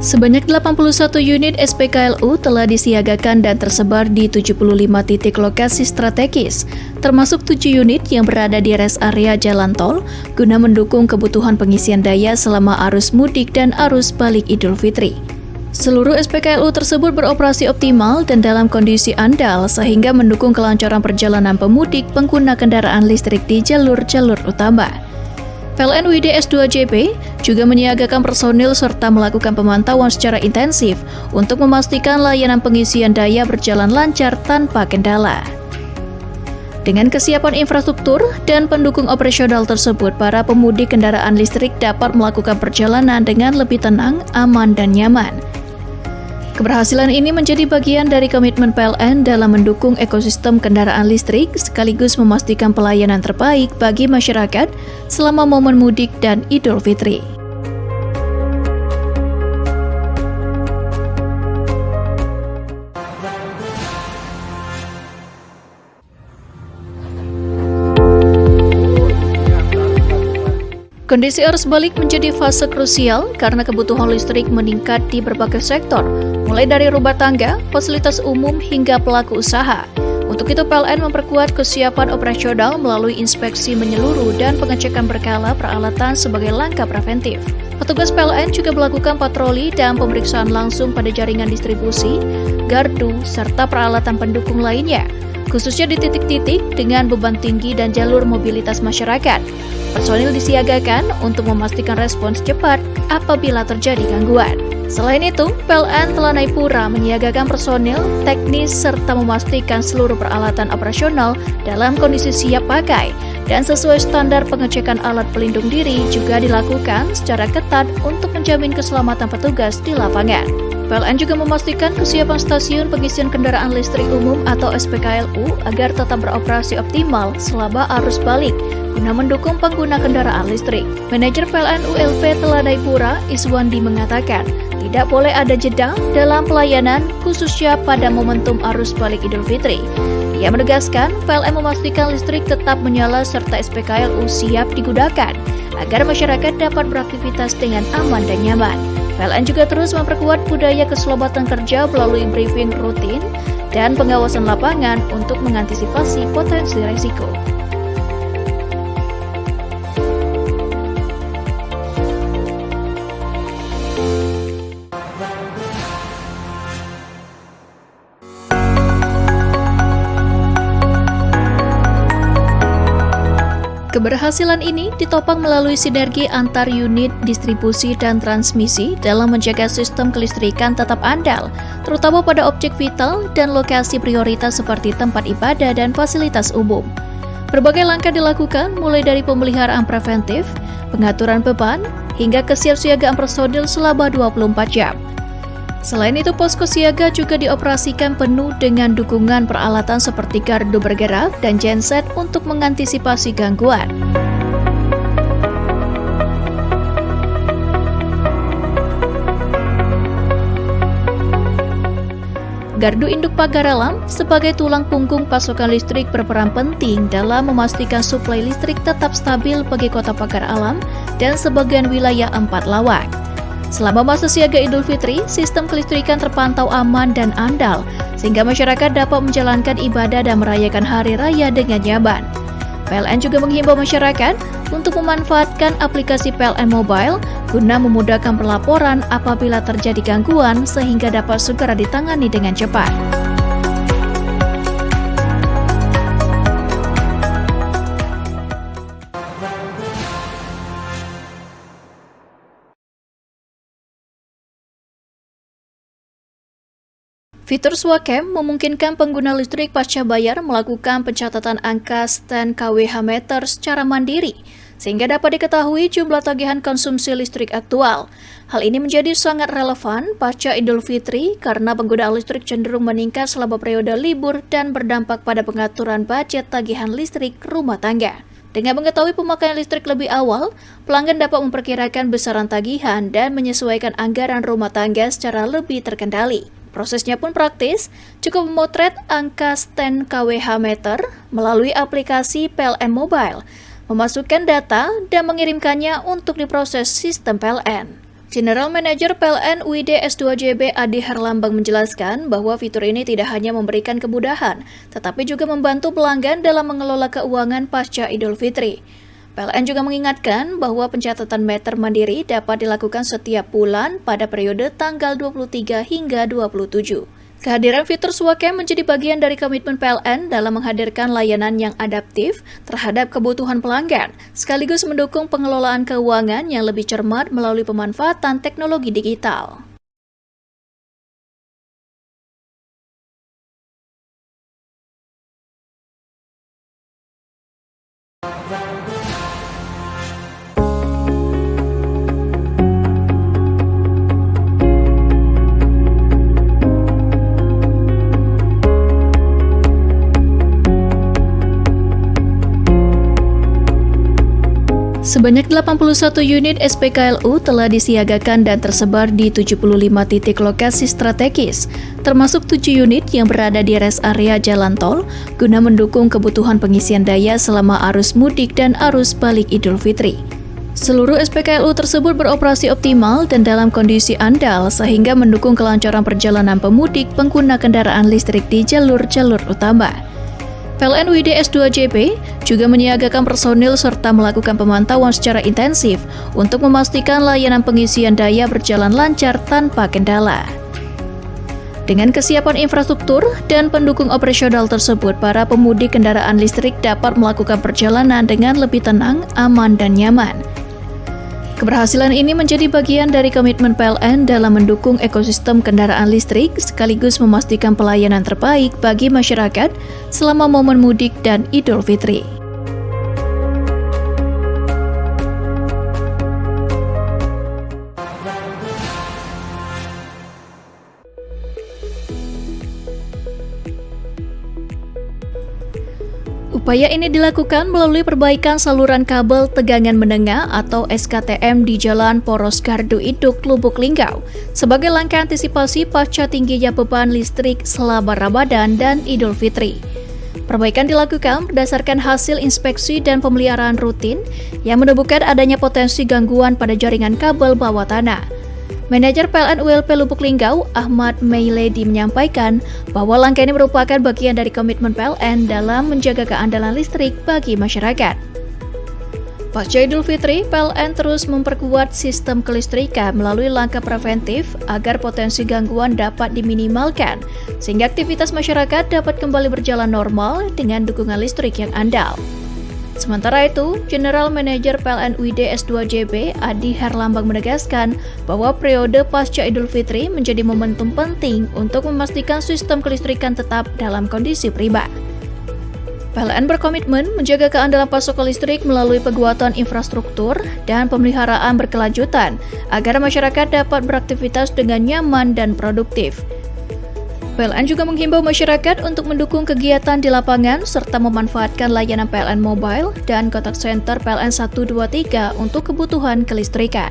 Sebanyak 81 unit SPKLU telah disiagakan dan tersebar di 75 titik lokasi strategis, termasuk 7 unit yang berada di rest area jalan tol, guna mendukung kebutuhan pengisian daya selama arus mudik dan arus balik Idul Fitri. Seluruh SPKLU tersebut beroperasi optimal dan dalam kondisi andal sehingga mendukung kelancaran perjalanan pemudik pengguna kendaraan listrik di jalur-jalur utama. PLN WDS 2JP juga menyiagakan personil serta melakukan pemantauan secara intensif untuk memastikan layanan pengisian daya berjalan lancar tanpa kendala. Dengan kesiapan infrastruktur dan pendukung operasional tersebut, para pemudik kendaraan listrik dapat melakukan perjalanan dengan lebih tenang, aman, dan nyaman. Keberhasilan ini menjadi bagian dari komitmen PLN dalam mendukung ekosistem kendaraan listrik sekaligus memastikan pelayanan terbaik bagi masyarakat selama momen mudik dan Idul Fitri. Kondisi arus balik menjadi fase krusial karena kebutuhan listrik meningkat di berbagai sektor, mulai dari rumah tangga, fasilitas umum, hingga pelaku usaha. Untuk itu, PLN memperkuat kesiapan operasional melalui inspeksi menyeluruh dan pengecekan berkala peralatan sebagai langkah preventif. Petugas PLN juga melakukan patroli dan pemeriksaan langsung pada jaringan distribusi, gardu, serta peralatan pendukung lainnya, khususnya di titik-titik dengan beban tinggi dan jalur mobilitas masyarakat. Personil disiagakan untuk memastikan respons cepat apabila terjadi gangguan. Selain itu, PLN telah naik pura menyiagakan personil, teknis, serta memastikan seluruh peralatan operasional dalam kondisi siap pakai Dan sesuai standar pengecekan alat pelindung diri juga dilakukan secara ketat untuk menjamin keselamatan petugas di lapangan. PLN juga memastikan kesiapan stasiun pengisian kendaraan listrik umum atau SPKLU agar tetap beroperasi optimal selama arus balik guna mendukung pengguna kendaraan listrik. Manajer PLN ULP Teladai Pura, Iswandi mengatakan, tidak boleh ada jeda dalam pelayanan khususnya pada momentum arus balik Idul Fitri. Ia menegaskan PLN memastikan listrik tetap menyala serta SPKLU siap digunakan agar masyarakat dapat beraktivitas dengan aman dan nyaman. PLN juga terus memperkuat budaya keselamatan kerja melalui briefing rutin dan pengawasan lapangan untuk mengantisipasi potensi risiko. Keberhasilan ini ditopang melalui sinergi antar unit distribusi dan transmisi dalam menjaga sistem kelistrikan tetap andal, terutama pada objek vital dan lokasi prioritas seperti tempat ibadah dan fasilitas umum. Berbagai langkah dilakukan mulai dari pemeliharaan preventif, pengaturan beban, hingga kesiapsiagaan personil selama 24 jam. Selain itu, posko siaga juga dioperasikan penuh dengan dukungan peralatan seperti gardu bergerak dan genset untuk mengantisipasi gangguan. Gardu induk pagar alam sebagai tulang punggung pasokan listrik berperan penting dalam memastikan suplai listrik tetap stabil bagi kota pagar alam dan sebagian wilayah 4 lawak. Selama masa siaga Idul Fitri, sistem kelistrikan terpantau aman dan andal, sehingga masyarakat dapat menjalankan ibadah dan merayakan hari raya dengan nyaman. PLN juga menghimbau masyarakat untuk memanfaatkan aplikasi PLN Mobile guna memudahkan pelaporan apabila terjadi gangguan sehingga dapat segera ditangani dengan cepat. Fitur Swacam memungkinkan pengguna listrik pasca bayar melakukan pencatatan angka stand kWh meter secara mandiri, sehingga dapat diketahui jumlah tagihan konsumsi listrik aktual. Hal ini menjadi sangat relevan pasca Idul Fitri karena penggunaan listrik cenderung meningkat selama periode libur dan berdampak pada pengaturan budget tagihan listrik rumah tangga. Dengan mengetahui pemakaian listrik lebih awal, pelanggan dapat memperkirakan besaran tagihan dan menyesuaikan anggaran rumah tangga secara lebih terkendali. Prosesnya pun praktis, cukup memotret angka stand kWh meter melalui aplikasi PLN Mobile, memasukkan data dan mengirimkannya untuk diproses sistem PLN. General Manager PLN UID S2JB Adi Herlambang menjelaskan bahwa fitur ini tidak hanya memberikan kemudahan, tetapi juga membantu pelanggan dalam mengelola keuangan pasca Idul Fitri. PLN juga mengingatkan bahwa pencatatan meter mandiri dapat dilakukan setiap bulan pada periode tanggal 23 hingga 27. Kehadiran fitur Swacam menjadi bagian dari komitmen PLN dalam menghadirkan layanan yang adaptif terhadap kebutuhan pelanggan, sekaligus mendukung pengelolaan keuangan yang lebih cermat melalui pemanfaatan teknologi digital. Sebanyak 81 unit SPKLU telah disiagakan dan tersebar di 75 titik lokasi strategis, termasuk 7 unit yang berada di rest area jalan tol, guna mendukung kebutuhan pengisian daya selama arus mudik dan arus balik Idul Fitri. Seluruh SPKLU tersebut beroperasi optimal dan dalam kondisi andal sehingga mendukung kelancaran perjalanan pemudik pengguna kendaraan listrik di jalur-jalur utama. PLN UID S2JB juga menyiagakan personil serta melakukan pemantauan secara intensif untuk memastikan layanan pengisian daya berjalan lancar tanpa kendala. Dengan kesiapan infrastruktur dan pendukung operasional tersebut, para pemudik kendaraan listrik dapat melakukan perjalanan dengan lebih tenang, aman, dan nyaman. Keberhasilan ini menjadi bagian dari komitmen PLN dalam mendukung ekosistem kendaraan listrik sekaligus memastikan pelayanan terbaik bagi masyarakat selama momen mudik dan Idul Fitri. Upaya ini dilakukan melalui perbaikan saluran kabel tegangan menengah atau SKTM di Jalan Poros Gardu Iduk, Lubuk Linggau sebagai langkah antisipasi pasca tingginya beban listrik selama Ramadan dan Idul Fitri. Perbaikan dilakukan berdasarkan hasil inspeksi dan pemeliharaan rutin yang menemukan adanya potensi gangguan pada jaringan kabel bawah tanah. Manajer PLN ULP Lubuk Linggau, Ahmad Meiledi menyampaikan bahwa langkah ini merupakan bagian dari komitmen PLN dalam menjaga keandalan listrik bagi masyarakat. Pasca Idul Fitri, PLN terus memperkuat sistem kelistrikan melalui langkah preventif agar potensi gangguan dapat diminimalkan, sehingga aktivitas masyarakat dapat kembali berjalan normal dengan dukungan listrik yang andal. Sementara itu, General Manager PLN UID S2JB Adi Herlambang menegaskan bahwa periode pasca Idul Fitri menjadi momentum penting untuk memastikan sistem kelistrikan tetap dalam kondisi prima. PLN berkomitmen menjaga keandalan pasokan listrik melalui penguatan infrastruktur dan pemeliharaan berkelanjutan agar masyarakat dapat beraktivitas dengan nyaman dan produktif. PLN juga menghimbau masyarakat untuk mendukung kegiatan di lapangan serta memanfaatkan layanan PLN Mobile dan kontak center PLN 123 untuk kebutuhan kelistrikan.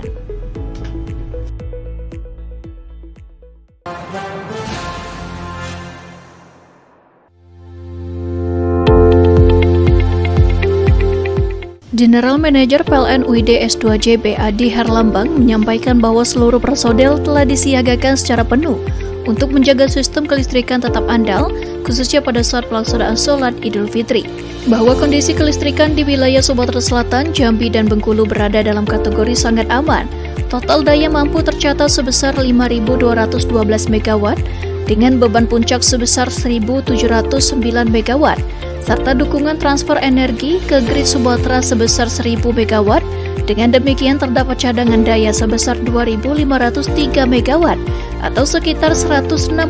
General Manager PLN UID S2JB Adi Herlambang menyampaikan bahwa seluruh personel telah disiagakan secara penuh untuk menjaga sistem kelistrikan tetap andal, khususnya pada saat pelaksanaan sholat Idul Fitri. Bahwa kondisi kelistrikan di wilayah Sumatera Selatan, Jambi, dan Bengkulu berada dalam kategori sangat aman. Total daya mampu tercatat sebesar 5.212 MW, dengan beban puncak sebesar 1.709 MW, serta dukungan transfer energi ke grid Sumatera sebesar 1.000 MW. Dengan demikian terdapat cadangan daya sebesar 2.503 MW atau sekitar 168%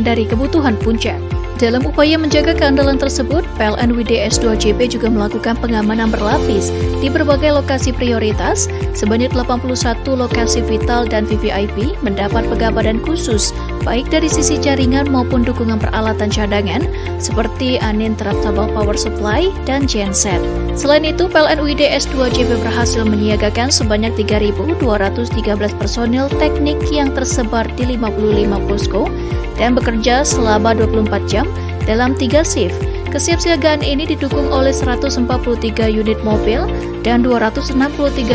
dari kebutuhan puncak. Dalam upaya menjaga keandalan tersebut, PLN UID S2JB juga melakukan pengamanan berlapis di berbagai lokasi prioritas. Sebanyak 81 lokasi vital dan VVIP mendapat pengamanan khusus baik dari sisi jaringan maupun dukungan peralatan cadangan seperti uninterruptible power supply dan genset. Selain itu, PLN UID S2JB berhasil menyiagakan sebanyak 3.213 personil teknik yang tersebar di 55 posko dan bekerja selama 24 jam dalam 3 shift. Kesiapsiagaan ini didukung oleh 143 unit mobil dan 263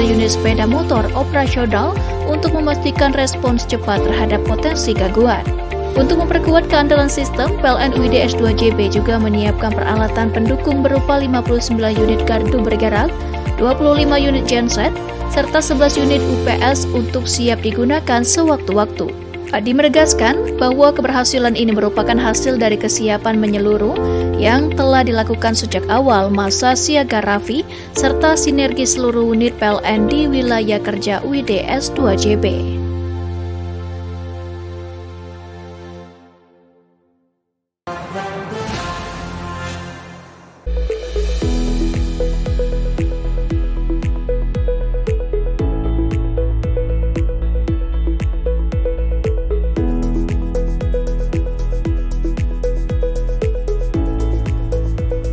unit sepeda motor operasional untuk memastikan respons cepat terhadap potensi gangguan. Untuk memperkuat keandalan sistem, PLN UID S2JB juga menyiapkan peralatan pendukung berupa 59 unit gardu bergerak, 25 unit genset, serta 11 unit UPS untuk siap digunakan sewaktu-waktu. Adi menegaskan bahwa keberhasilan ini merupakan hasil dari kesiapan menyeluruh yang telah dilakukan sejak awal masa siaga Raffi serta sinergi seluruh unit PLN di wilayah kerja UID S2JB.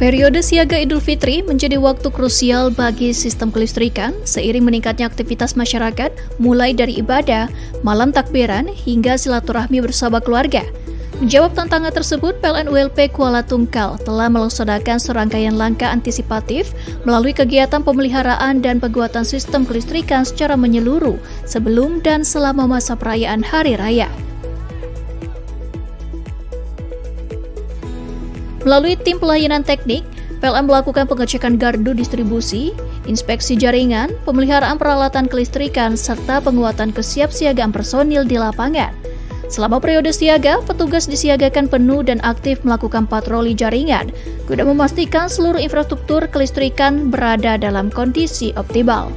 Periode siaga Idul Fitri menjadi waktu krusial bagi sistem kelistrikan seiring meningkatnya aktivitas masyarakat mulai dari ibadah, malam takbiran, hingga silaturahmi bersama keluarga. Menjawab tantangan tersebut, PLN ULP Kuala Tungkal telah melaksanakan serangkaian langkah antisipatif melalui kegiatan pemeliharaan dan penguatan sistem kelistrikan secara menyeluruh sebelum dan selama masa perayaan Hari Raya. Melalui tim pelayanan teknik, PLN melakukan pengecekan gardu distribusi, inspeksi jaringan, pemeliharaan peralatan kelistrikan, serta penguatan kesiapsiagaan personil di lapangan. Selama periode siaga, petugas disiagakan penuh dan aktif melakukan patroli jaringan, guna memastikan seluruh infrastruktur kelistrikan berada dalam kondisi optimal.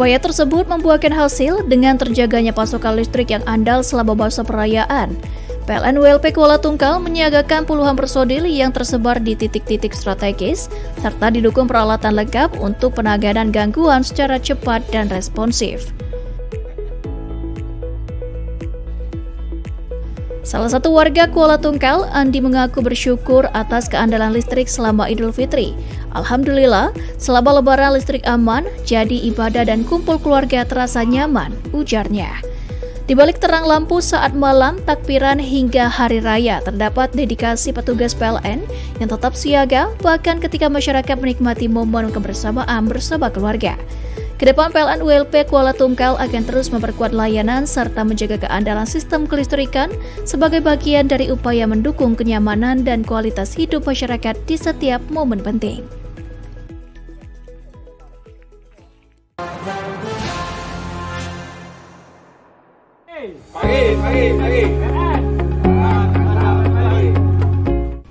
Upaya tersebut membuahkan hasil dengan terjaganya pasokan listrik yang andal selama masa perayaan. PLN ULP Kuala Tungkal menyiagakan puluhan personil yang tersebar di titik-titik strategis, serta didukung peralatan lengkap untuk penanganan gangguan secara cepat dan responsif. Salah satu warga Kuala Tungkal, Andi, mengaku bersyukur atas keandalan listrik selama Idul Fitri. Alhamdulillah, selama Lebaran listrik aman, jadi ibadah dan kumpul keluarga terasa nyaman, ujarnya. Di balik terang lampu saat malam, takbiran hingga hari raya, terdapat dedikasi petugas PLN yang tetap siaga, bahkan ketika masyarakat menikmati momen kebersamaan bersama keluarga. Kedepan PLN ULP Kuala Tungkal akan terus memperkuat layanan serta menjaga keandalan sistem kelistrikan sebagai bagian dari upaya mendukung kenyamanan dan kualitas hidup masyarakat di setiap momen penting.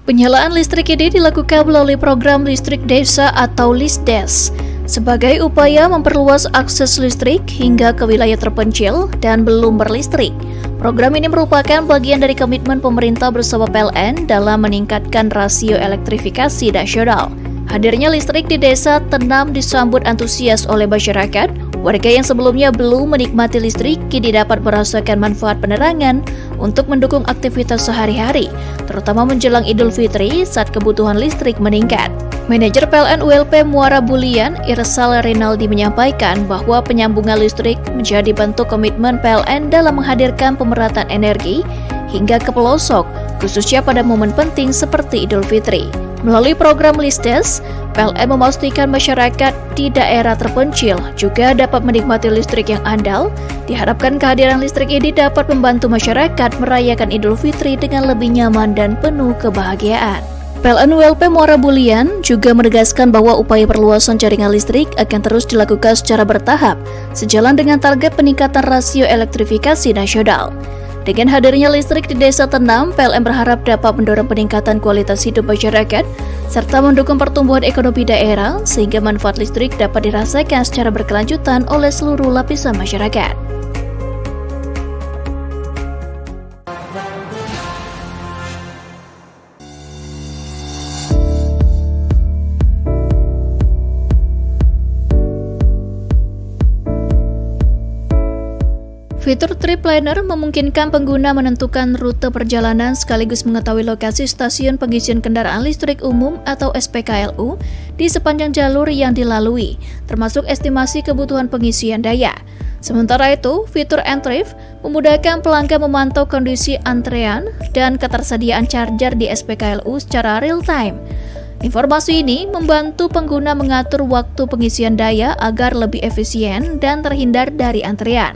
Penyalaan listrik ini dilakukan melalui program listrik desa atau LISDES sebagai upaya memperluas akses listrik hingga ke wilayah terpencil dan belum berlistrik. Program ini merupakan bagian dari komitmen pemerintah bersama PLN dalam meningkatkan rasio elektrifikasi nasional. Hadirnya listrik di desa Tenam disambut antusias oleh masyarakat. Warga yang sebelumnya belum menikmati listrik kini dapat merasakan manfaat penerangan untuk mendukung aktivitas sehari-hari, terutama menjelang Idul Fitri saat kebutuhan listrik meningkat. Manajer PLN ULP Muara Bulian, Irsal Rinaldi, menyampaikan bahwa penyambungan listrik menjadi bentuk komitmen PLN dalam menghadirkan pemerataan energi hingga ke pelosok, khususnya pada momen penting seperti Idul Fitri. Melalui program LISDES, PLN memastikan masyarakat di daerah terpencil juga dapat menikmati listrik yang andal. Diharapkan kehadiran listrik ini dapat membantu masyarakat merayakan Idul Fitri dengan lebih nyaman dan penuh kebahagiaan. PLN ULP Muara Bulian juga menegaskan bahwa upaya perluasan jaringan listrik akan terus dilakukan secara bertahap, sejalan dengan target peningkatan rasio elektrifikasi nasional. Dengan hadirnya listrik di Desa Tenam, PLN berharap dapat mendorong peningkatan kualitas hidup masyarakat, serta mendukung pertumbuhan ekonomi daerah, sehingga manfaat listrik dapat dirasakan secara berkelanjutan oleh seluruh lapisan masyarakat. Fitur Trip Planner memungkinkan pengguna menentukan rute perjalanan sekaligus mengetahui lokasi stasiun pengisian kendaraan listrik umum atau SPKLU di sepanjang jalur yang dilalui, termasuk estimasi kebutuhan pengisian daya. Sementara itu, fitur N-Trip memudahkan pelanggan memantau kondisi antrean dan ketersediaan charger di SPKLU secara real-time. Informasi ini membantu pengguna mengatur waktu pengisian daya agar lebih efisien dan terhindar dari antrian.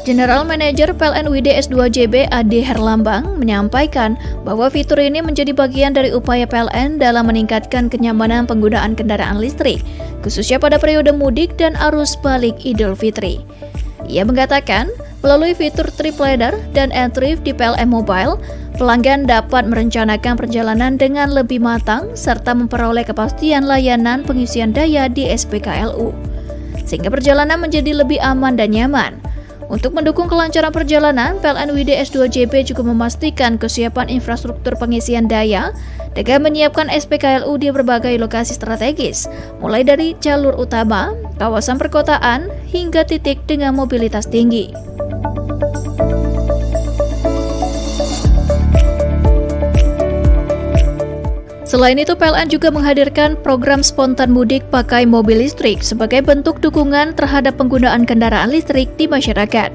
General Manager PLN WD S2JB Ade Herlambang menyampaikan bahwa fitur ini menjadi bagian dari upaya PLN dalam meningkatkan kenyamanan penggunaan kendaraan listrik, khususnya pada periode mudik dan arus balik Idul Fitri. Ia mengatakan, melalui fitur Trip Planner dan N-Trip di PLN Mobile, pelanggan dapat merencanakan perjalanan dengan lebih matang serta memperoleh kepastian layanan pengisian daya di SPKLU, sehingga perjalanan menjadi lebih aman dan nyaman. Untuk mendukung kelancaran perjalanan, PLN WD S2JB juga memastikan kesiapan infrastruktur pengisian daya dengan menyiapkan SPKLU di berbagai lokasi strategis, mulai dari jalur utama, kawasan perkotaan, hingga titik dengan mobilitas tinggi. Selain itu, PLN juga menghadirkan program spontan mudik pakai mobil listrik sebagai bentuk dukungan terhadap penggunaan kendaraan listrik di masyarakat.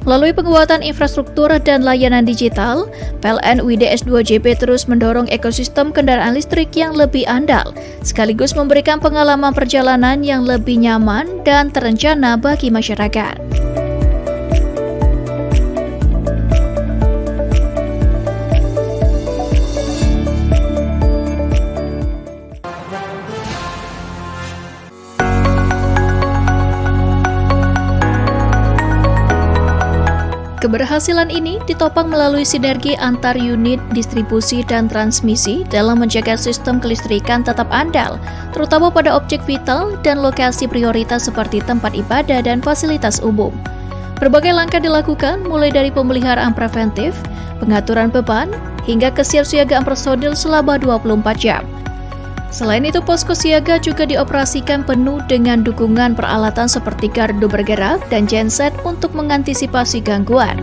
Melalui penguatan infrastruktur dan layanan digital, PLN WD S2JB terus mendorong ekosistem kendaraan listrik yang lebih andal, sekaligus memberikan pengalaman perjalanan yang lebih nyaman dan terencana bagi masyarakat. Keberhasilan ini ditopang melalui sinergi antar unit distribusi dan transmisi dalam menjaga sistem kelistrikan tetap andal, terutama pada objek vital dan lokasi prioritas seperti tempat ibadah dan fasilitas umum. Berbagai langkah dilakukan mulai dari pemeliharaan preventif, pengaturan beban, hingga kesiapsiagaan personil selama 24 jam. Selain itu, posko siaga juga dioperasikan penuh dengan dukungan peralatan seperti gardu bergerak dan genset untuk mengantisipasi gangguan.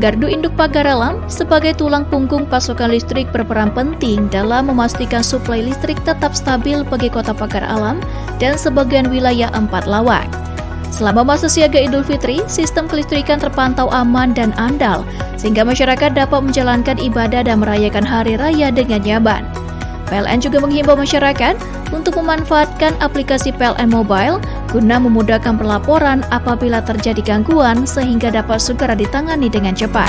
Gardu Induk Pagar Alam sebagai tulang punggung pasokan listrik berperan penting dalam memastikan suplai listrik tetap stabil bagi Kota Pagar Alam dan sebagian wilayah 4 Lawang. Selama masa siaga Idul Fitri, sistem kelistrikan terpantau aman dan andal, sehingga masyarakat dapat menjalankan ibadah dan merayakan Hari Raya dengan nyaman. PLN juga menghimbau masyarakat untuk memanfaatkan aplikasi PLN Mobile guna memudahkan pelaporan apabila terjadi gangguan sehingga dapat segera ditangani dengan cepat.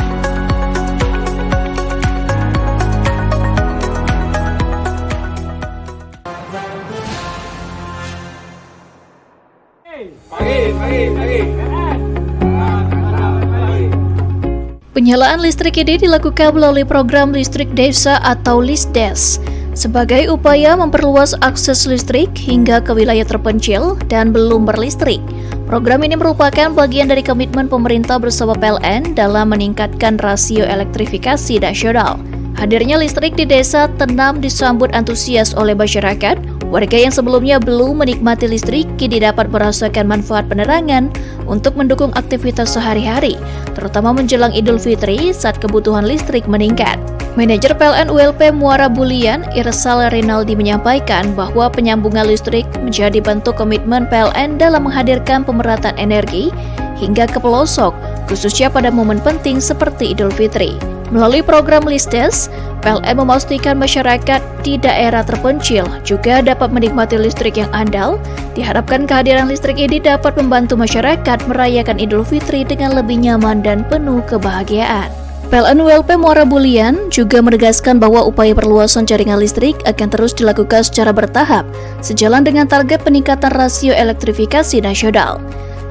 Penyalaan listrik ini dilakukan melalui program listrik desa atau LISDES sebagai upaya memperluas akses listrik hingga ke wilayah terpencil dan belum berlistrik. Program ini merupakan bagian dari komitmen pemerintah bersama PLN dalam meningkatkan rasio elektrifikasi nasional. Hadirnya listrik di desa Tenam disambut antusias oleh masyarakat. Warga yang sebelumnya belum menikmati listrik kini dapat merasakan manfaat penerangan untuk mendukung aktivitas sehari-hari, terutama menjelang Idul Fitri saat kebutuhan listrik meningkat. Manajer PLN ULP Muara Bulian, Irsal Rinaldi menyampaikan bahwa penyambungan listrik menjadi bentuk komitmen PLN dalam menghadirkan pemerataan energi hingga ke pelosok, khususnya pada momen penting seperti Idul Fitri. Melalui program LISDES, PLN memastikan masyarakat di daerah terpencil juga dapat menikmati listrik yang andal. Diharapkan kehadiran listrik ini dapat membantu masyarakat merayakan Idul Fitri dengan lebih nyaman dan penuh kebahagiaan. PLN ULP Muara Bulian juga menegaskan bahwa upaya perluasan jaringan listrik akan terus dilakukan secara bertahap, sejalan dengan target peningkatan rasio elektrifikasi nasional.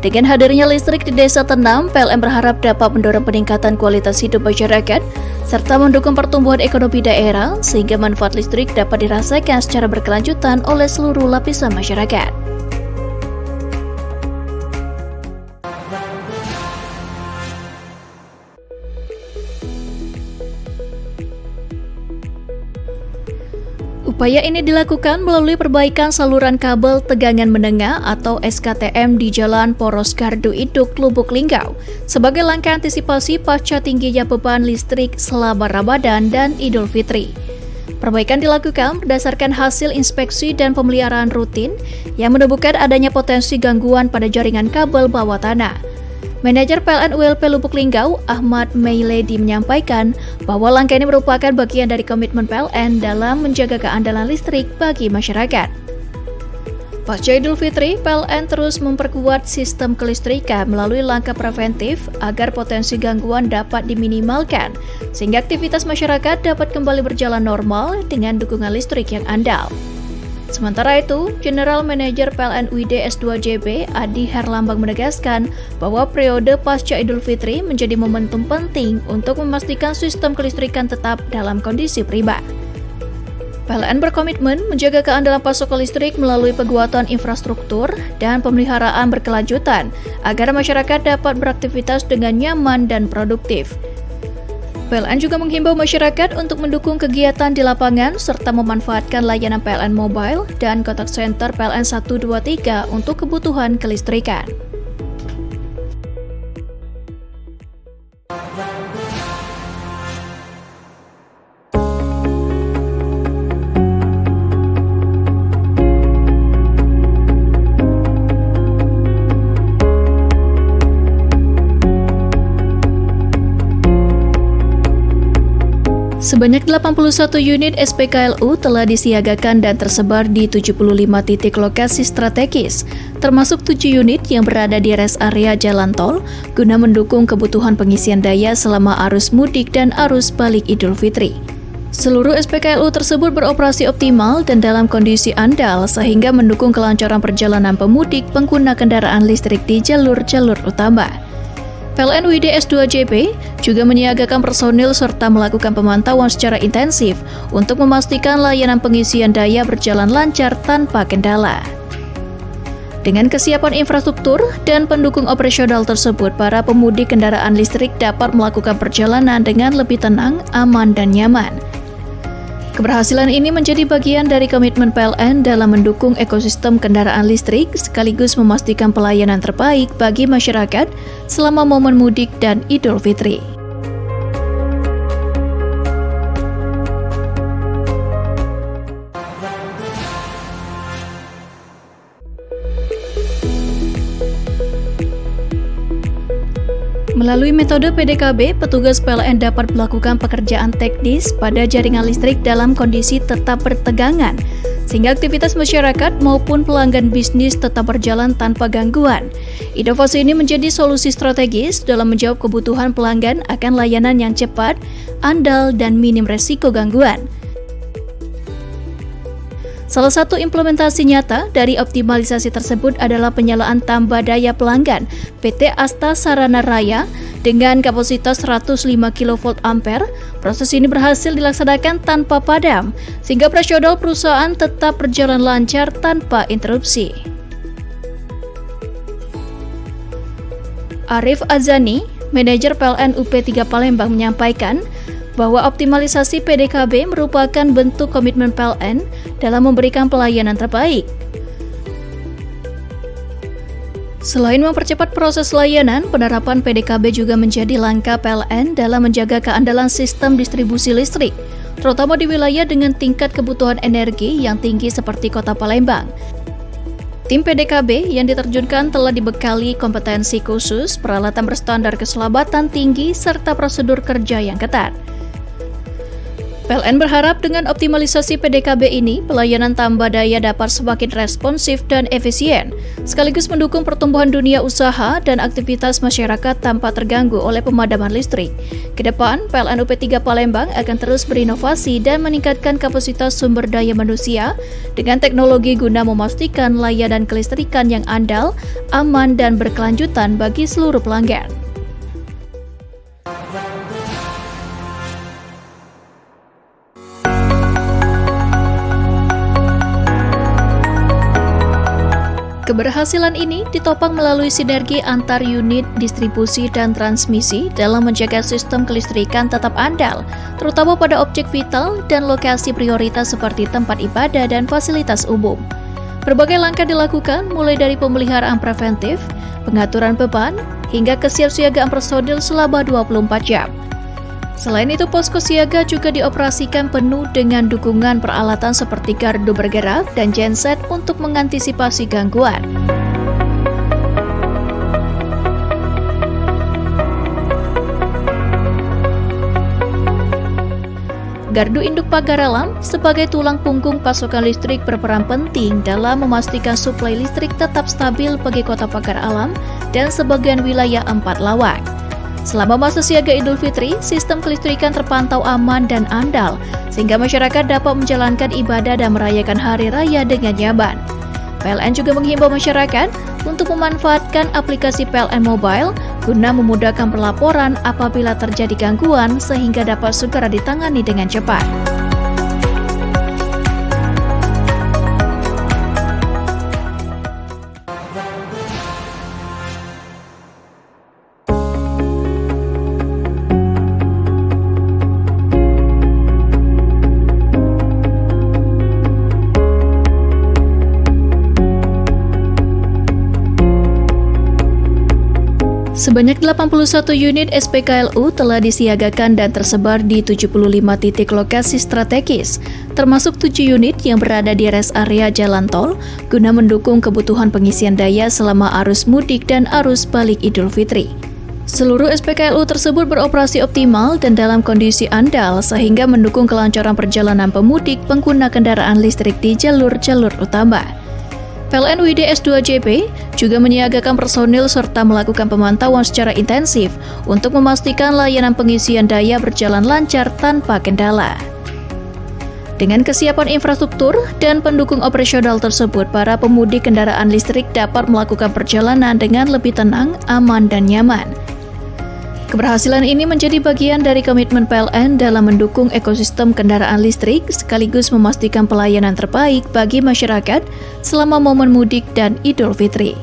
Dengan hadirnya listrik di Desa Tenam, PLN berharap dapat mendorong peningkatan kualitas hidup masyarakat, serta mendukung pertumbuhan ekonomi daerah, sehingga manfaat listrik dapat dirasakan secara berkelanjutan oleh seluruh lapisan masyarakat. Upaya ini dilakukan melalui perbaikan saluran kabel tegangan menengah atau SKTM di Jalan Poros Gardu Induk, Lubuk Linggau, sebagai langkah antisipasi pasca tingginya beban listrik selama Ramadan dan Idul Fitri. Perbaikan dilakukan berdasarkan hasil inspeksi dan pemeliharaan rutin yang menemukan adanya potensi gangguan pada jaringan kabel bawah tanah. Manajer PLN ULP Lubuk Linggau, Ahmad Meiledi menyampaikan bahwa langkah ini merupakan bagian dari komitmen PLN dalam menjaga keandalan listrik bagi masyarakat. Pasca Idul Fitri, PLN terus memperkuat sistem kelistrikan melalui langkah preventif agar potensi gangguan dapat diminimalkan, sehingga aktivitas masyarakat dapat kembali berjalan normal dengan dukungan listrik yang andal. Sementara itu, General Manager PLN UID S2JB Adi Herlambang menegaskan bahwa periode pasca Idul Fitri menjadi momentum penting untuk memastikan sistem kelistrikan tetap dalam kondisi prima. PLN berkomitmen menjaga keandalan pasokan listrik melalui penguatan infrastruktur dan pemeliharaan berkelanjutan agar masyarakat dapat beraktivitas dengan nyaman dan produktif. PLN juga menghimbau masyarakat untuk mendukung kegiatan di lapangan serta memanfaatkan layanan PLN Mobile dan kontak center PLN 123 untuk kebutuhan kelistrikan. Sebanyak 81 unit SPKLU telah disiagakan dan tersebar di 75 titik lokasi strategis, termasuk 7 unit yang berada di rest area jalan tol, guna mendukung kebutuhan pengisian daya selama arus mudik dan arus balik Idul Fitri. Seluruh SPKLU tersebut beroperasi optimal dan dalam kondisi andal sehingga mendukung kelancaran perjalanan pemudik pengguna kendaraan listrik di jalur-jalur utama. PLN UID S2JB juga menyiagakan personil serta melakukan pemantauan secara intensif untuk memastikan layanan pengisian daya berjalan lancar tanpa kendala. Dengan kesiapan infrastruktur dan pendukung operasional tersebut, para pemudik kendaraan listrik dapat melakukan perjalanan dengan lebih tenang, aman, dan nyaman. Keberhasilan ini menjadi bagian dari komitmen PLN dalam mendukung ekosistem kendaraan listrik sekaligus memastikan pelayanan terbaik bagi masyarakat selama momen mudik dan Idul Fitri. Melalui metode PDKB, petugas PLN dapat melakukan pekerjaan teknis pada jaringan listrik dalam kondisi tetap bertegangan, sehingga aktivitas masyarakat maupun pelanggan bisnis tetap berjalan tanpa gangguan. Inovasi ini menjadi solusi strategis dalam menjawab kebutuhan pelanggan akan layanan yang cepat, andal, dan minim resiko gangguan. Salah satu implementasi nyata dari optimalisasi tersebut adalah penyalaan tambah daya pelanggan PT Asta Sarana Raya dengan kapasitas 105 kV ampere. Proses ini berhasil dilaksanakan tanpa padam, sehingga operasional perusahaan tetap berjalan lancar tanpa interupsi. Arif Azani, manajer PLN UP3 Palembang menyampaikan bahwa optimalisasi PDKB merupakan bentuk komitmen PLN dalam memberikan pelayanan terbaik. Selain mempercepat proses layanan, penerapan PDKB juga menjadi langkah PLN dalam menjaga keandalan sistem distribusi listrik, terutama di wilayah dengan tingkat kebutuhan energi yang tinggi seperti Kota Palembang. Tim PDKB yang diterjunkan telah dibekali kompetensi khusus, peralatan berstandar keselamatan tinggi, serta prosedur kerja yang ketat. PLN berharap dengan optimalisasi PDKB ini, pelayanan tambah daya dapat semakin responsif dan efisien, sekaligus mendukung pertumbuhan dunia usaha dan aktivitas masyarakat tanpa terganggu oleh pemadaman listrik. Kedepan, PLN UP3 Palembang akan terus berinovasi dan meningkatkan kapasitas sumber daya manusia dengan teknologi guna memastikan layanan kelistrikan yang andal, aman, dan berkelanjutan bagi seluruh pelanggan. Keberhasilan ini ditopang melalui sinergi antar unit distribusi dan transmisi dalam menjaga sistem kelistrikan tetap andal, terutama pada objek vital dan lokasi prioritas seperti tempat ibadah dan fasilitas umum. Berbagai langkah dilakukan mulai dari pemeliharaan preventif, pengaturan beban, hingga kesiapsiagaan personil selama 24 jam. Selain itu, posko siaga juga dioperasikan penuh dengan dukungan peralatan seperti gardu bergerak dan genset untuk mengantisipasi gangguan. Gardu induk pagar alam sebagai tulang punggung pasokan listrik berperan penting dalam memastikan suplai listrik tetap stabil bagi Kota Pagar Alam dan sebagian wilayah 4 Lawang. Selama masa siaga Idul Fitri, sistem kelistrikan terpantau aman dan andal, sehingga masyarakat dapat menjalankan ibadah dan merayakan hari raya dengan nyaman. PLN juga menghimbau masyarakat untuk memanfaatkan aplikasi PLN Mobile guna memudahkan pelaporan apabila terjadi gangguan sehingga dapat segera ditangani dengan cepat. Sebanyak 81 unit SPKLU telah disiagakan dan tersebar di 75 titik lokasi strategis, termasuk 7 unit yang berada di rest area jalan tol, guna mendukung kebutuhan pengisian daya selama arus mudik dan arus balik Idul Fitri. Seluruh SPKLU tersebut beroperasi optimal dan dalam kondisi andal, sehingga mendukung kelancaran perjalanan pemudik pengguna kendaraan listrik di jalur-jalur utama. PLN WDS 2JP juga menyiagakan personil serta melakukan pemantauan secara intensif untuk memastikan layanan pengisian daya berjalan lancar tanpa kendala. Dengan kesiapan infrastruktur dan pendukung operasional tersebut, para pemudik kendaraan listrik dapat melakukan perjalanan dengan lebih tenang, aman, dan nyaman. Keberhasilan ini menjadi bagian dari komitmen PLN dalam mendukung ekosistem kendaraan listrik sekaligus memastikan pelayanan terbaik bagi masyarakat selama momen mudik dan Idul Fitri.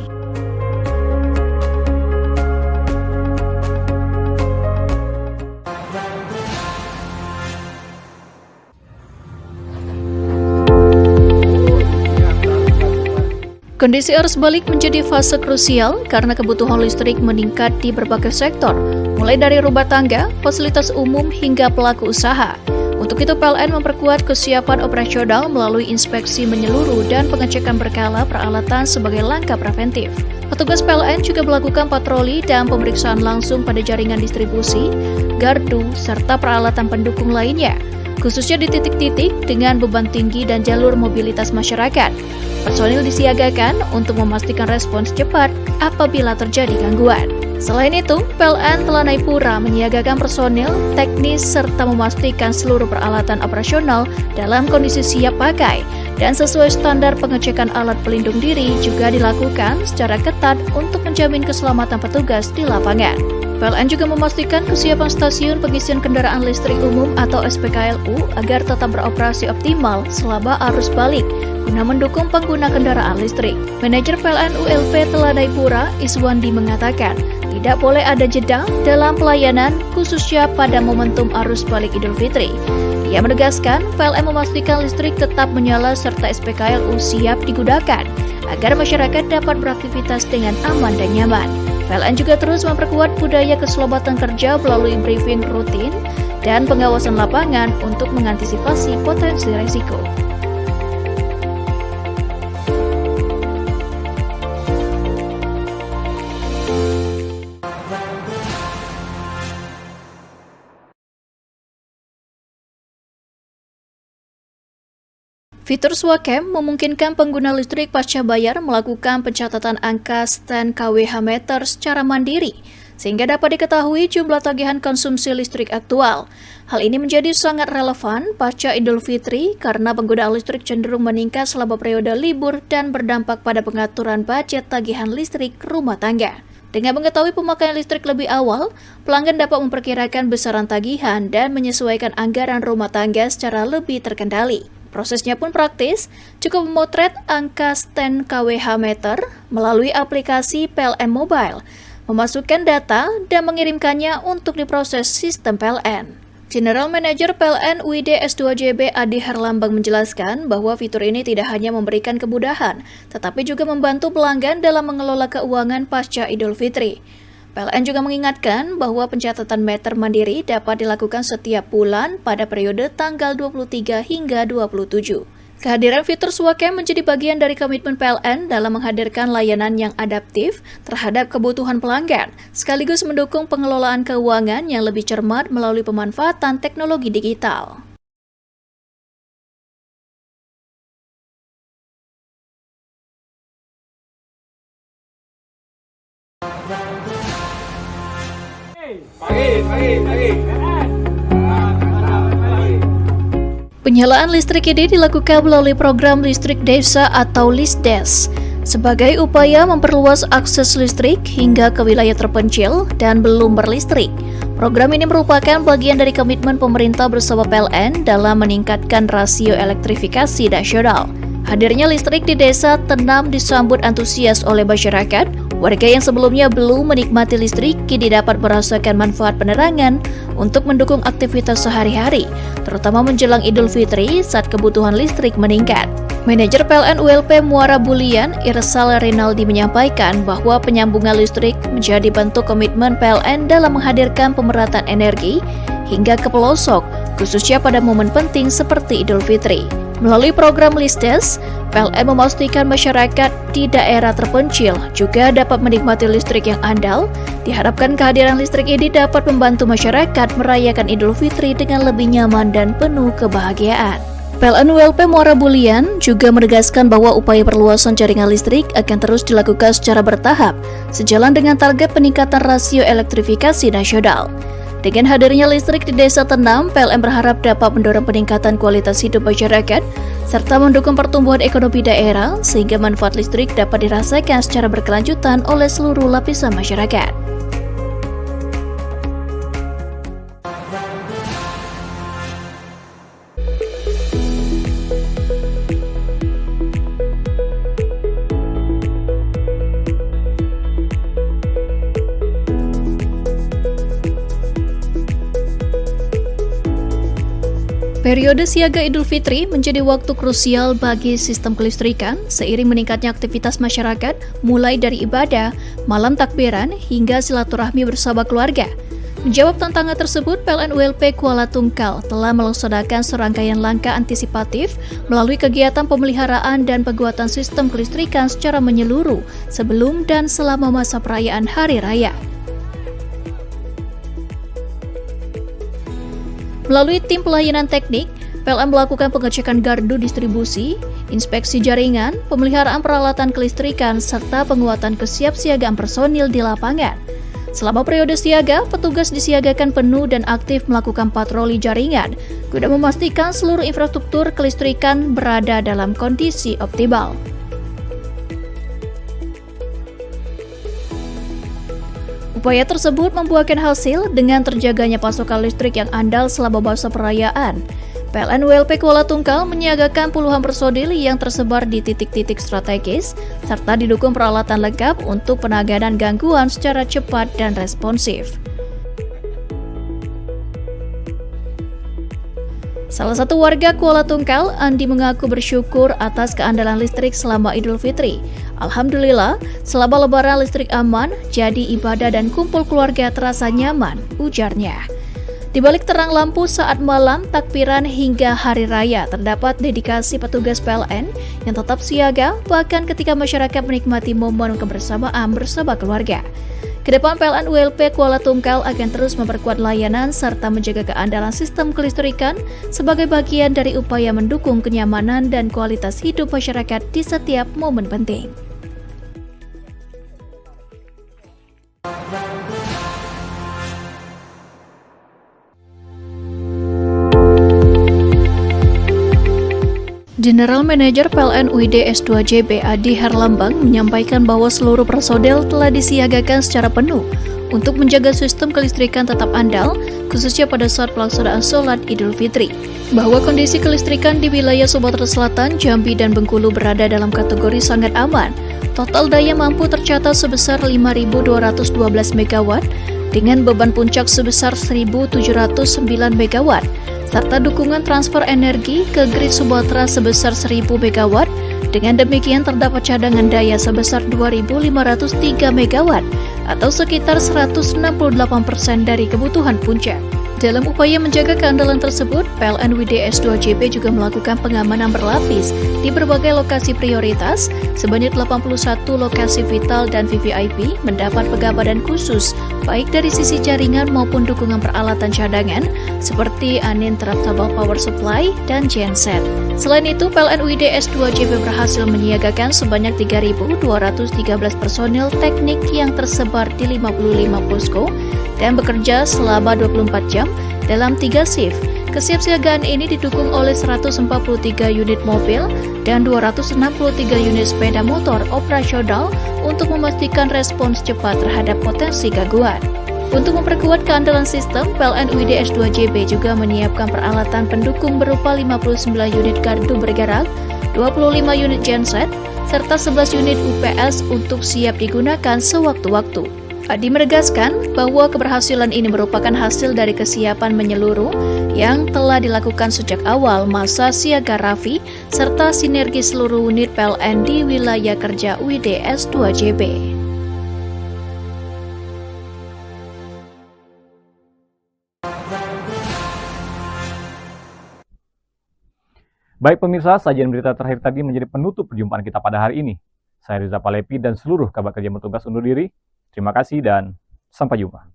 Kondisi arus balik menjadi fase krusial karena kebutuhan listrik meningkat di berbagai sektor, mulai dari rumah tangga, fasilitas umum, hingga pelaku usaha. Untuk itu PLN memperkuat kesiapan operasional melalui inspeksi menyeluruh dan pengecekan berkala peralatan sebagai langkah preventif. Petugas PLN juga melakukan patroli dan pemeriksaan langsung pada jaringan distribusi, gardu, serta peralatan pendukung lainnya, khususnya di titik-titik dengan beban tinggi dan jalur mobilitas masyarakat. Personil disiagakan untuk memastikan respons cepat apabila terjadi gangguan. Selain itu, PLN Telanai-Pura menyiagakan personil, teknis, serta memastikan seluruh peralatan operasional dalam kondisi siap pakai dan sesuai standar pengecekan alat pelindung diri juga dilakukan secara ketat untuk menjamin keselamatan petugas di lapangan. PLN juga memastikan kesiapan stasiun pengisian kendaraan listrik umum atau SPKLU agar tetap beroperasi optimal selama arus balik guna mendukung pengguna kendaraan listrik. Manajer PLN ULP Telanai-Pura, Iswandi, mengatakan tidak boleh ada jeda dalam pelayanan khususnya pada momentum arus balik Idul Fitri. Ia menegaskan PLN memastikan listrik tetap menyala serta SPKLU siap digunakan agar masyarakat dapat beraktivitas dengan aman dan nyaman. PLN juga terus memperkuat budaya keselamatan kerja melalui briefing rutin dan pengawasan lapangan untuk mengantisipasi potensi risiko. Fitur Swacam memungkinkan pengguna listrik pasca bayar melakukan pencatatan angka stand kWh meter secara mandiri, sehingga dapat diketahui jumlah tagihan konsumsi listrik aktual. Hal ini menjadi sangat relevan pasca Idul Fitri karena penggunaan listrik cenderung meningkat selama periode libur dan berdampak pada pengaturan budget tagihan listrik rumah tangga. Dengan mengetahui pemakaian listrik lebih awal, pelanggan dapat memperkirakan besaran tagihan dan menyesuaikan anggaran rumah tangga secara lebih terkendali. Prosesnya pun praktis, cukup memotret angka stand kWh meter melalui aplikasi PLN Mobile, memasukkan data dan mengirimkannya untuk diproses sistem PLN. General Manager PLN UID S2JB Adi Herlambang menjelaskan bahwa fitur ini tidak hanya memberikan kemudahan, tetapi juga membantu pelanggan dalam mengelola keuangan pasca Idul Fitri. PLN juga mengingatkan bahwa pencatatan meter mandiri dapat dilakukan setiap bulan pada periode tanggal 23 hingga 27. Kehadiran fitur Swacam menjadi bagian dari komitmen PLN dalam menghadirkan layanan yang adaptif terhadap kebutuhan pelanggan, sekaligus mendukung pengelolaan keuangan yang lebih cermat melalui pemanfaatan teknologi digital. Penyalaan listrik ini dilakukan melalui program listrik desa atau LISDES sebagai upaya memperluas akses listrik hingga ke wilayah terpencil dan belum berlistrik. Program ini merupakan bagian dari komitmen pemerintah bersama PLN dalam meningkatkan rasio elektrifikasi nasional. Hadirnya listrik di desa Tenam disambut antusias oleh masyarakat. Warga yang sebelumnya belum menikmati listrik kini dapat merasakan manfaat penerangan untuk mendukung aktivitas sehari-hari, terutama menjelang Idul Fitri saat kebutuhan listrik meningkat. Manajer PLN ULP Muara Bulian, Irsal Rinaldi, menyampaikan bahwa penyambungan listrik menjadi bentuk komitmen PLN dalam menghadirkan pemerataan energi hingga ke pelosok, khususnya pada momen penting seperti Idul Fitri. Melalui program LISDES, PLN memastikan masyarakat di daerah terpencil juga dapat menikmati listrik yang andal. Diharapkan kehadiran listrik ini dapat membantu masyarakat merayakan Idul Fitri dengan lebih nyaman dan penuh kebahagiaan. PLN ULP Muara Bulian juga menegaskan bahwa upaya perluasan jaringan listrik akan terus dilakukan secara bertahap, sejalan dengan target peningkatan rasio elektrifikasi nasional. Dengan hadirnya listrik di Desa Tenam, PLN berharap dapat mendorong peningkatan kualitas hidup masyarakat, serta mendukung pertumbuhan ekonomi daerah, sehingga manfaat listrik dapat dirasakan secara berkelanjutan oleh seluruh lapisan masyarakat. Periode siaga Idul Fitri menjadi waktu krusial bagi sistem kelistrikan seiring meningkatnya aktivitas masyarakat mulai dari ibadah, malam takbiran hingga silaturahmi bersama keluarga. Menjawab tantangan tersebut, PLN ULP Kuala Tungkal telah melaksanakan serangkaian langkah antisipatif melalui kegiatan pemeliharaan dan penguatan sistem kelistrikan secara menyeluruh sebelum dan selama masa perayaan Hari Raya. Melalui tim pelayanan teknik, PLN melakukan pengecekan gardu distribusi, inspeksi jaringan, pemeliharaan peralatan kelistrikan, serta penguatan kesiapsiagaan personil di lapangan. Selama periode siaga, petugas disiagakan penuh dan aktif melakukan patroli jaringan guna memastikan seluruh infrastruktur kelistrikan berada dalam kondisi optimal. Upaya tersebut membuahkan hasil dengan terjaganya pasokan listrik yang andal selama masa perayaan. PLN ULP Kuala Tungkal menyiagakan puluhan personil yang tersebar di titik-titik strategis, serta didukung peralatan lengkap untuk penanganan gangguan secara cepat dan responsif. Salah satu warga Kuala Tungkal, Andi, mengaku bersyukur atas keandalan listrik selama Idul Fitri. Alhamdulillah, selama Lebaran listrik aman, jadi ibadah dan kumpul keluarga terasa nyaman, ujarnya. Di balik terang lampu saat malam, takbiran hingga hari raya, terdapat dedikasi petugas PLN yang tetap siaga bahkan ketika masyarakat menikmati momen kebersamaan bersama keluarga. Kedepan PLN ULP Kuala Tungkal akan terus memperkuat layanan serta menjaga keandalan sistem kelistrikan sebagai bagian dari upaya mendukung kenyamanan dan kualitas hidup masyarakat di setiap momen penting. General Manager PLN UID S2JB Adi Herlambang menyampaikan bahwa seluruh personel telah disiagakan secara penuh untuk menjaga sistem kelistrikan tetap andal, khususnya pada saat pelaksanaan sholat Idul Fitri. Bahwa kondisi kelistrikan di wilayah Sumatera Selatan, Jambi, dan Bengkulu berada dalam kategori sangat aman. Total daya mampu tercatat sebesar 5.212 MW dengan beban puncak sebesar 1.709 MW. Serta dukungan transfer energi ke grid Sumatera sebesar 1.000 MW. Dengan demikian terdapat cadangan daya sebesar 2.503 MW atau sekitar 168% dari kebutuhan puncak. Dalam upaya menjaga keandalan tersebut, PLN UID S2JB juga melakukan pengamanan berlapis di berbagai lokasi prioritas, sebanyak 81 lokasi vital dan VVIP mendapat pengamanan khusus, baik dari sisi jaringan maupun dukungan peralatan cadangan, seperti uninterruptible power supply dan genset. Selain itu, PLN UID S2JB berhasil menyiagakan sebanyak 3.213 personil teknik yang tersebar di 55 posko dan bekerja selama 24 jam dalam 3 shift. Kesiapsiagaan ini didukung oleh 143 unit mobil dan 263 unit sepeda motor operasional untuk memastikan respons cepat terhadap potensi gangguan. Untuk memperkuat keandalan sistem, PLN UID S2JB juga menyiapkan peralatan pendukung berupa 59 unit gardu bergerak, 25 unit genset, serta 11 unit UPS untuk siap digunakan sewaktu-waktu. Adi menegaskan bahwa keberhasilan ini merupakan hasil dari kesiapan menyeluruh yang telah dilakukan sejak awal masa siaga Raffi serta sinergi seluruh unit PLN di wilayah kerja UID S2JB. Baik pemirsa, sajian berita terakhir tadi menjadi penutup perjumpaan kita pada hari ini. Saya Riza Palepi dan seluruh kabar kerja bertugas undur diri. Terima kasih dan sampai jumpa.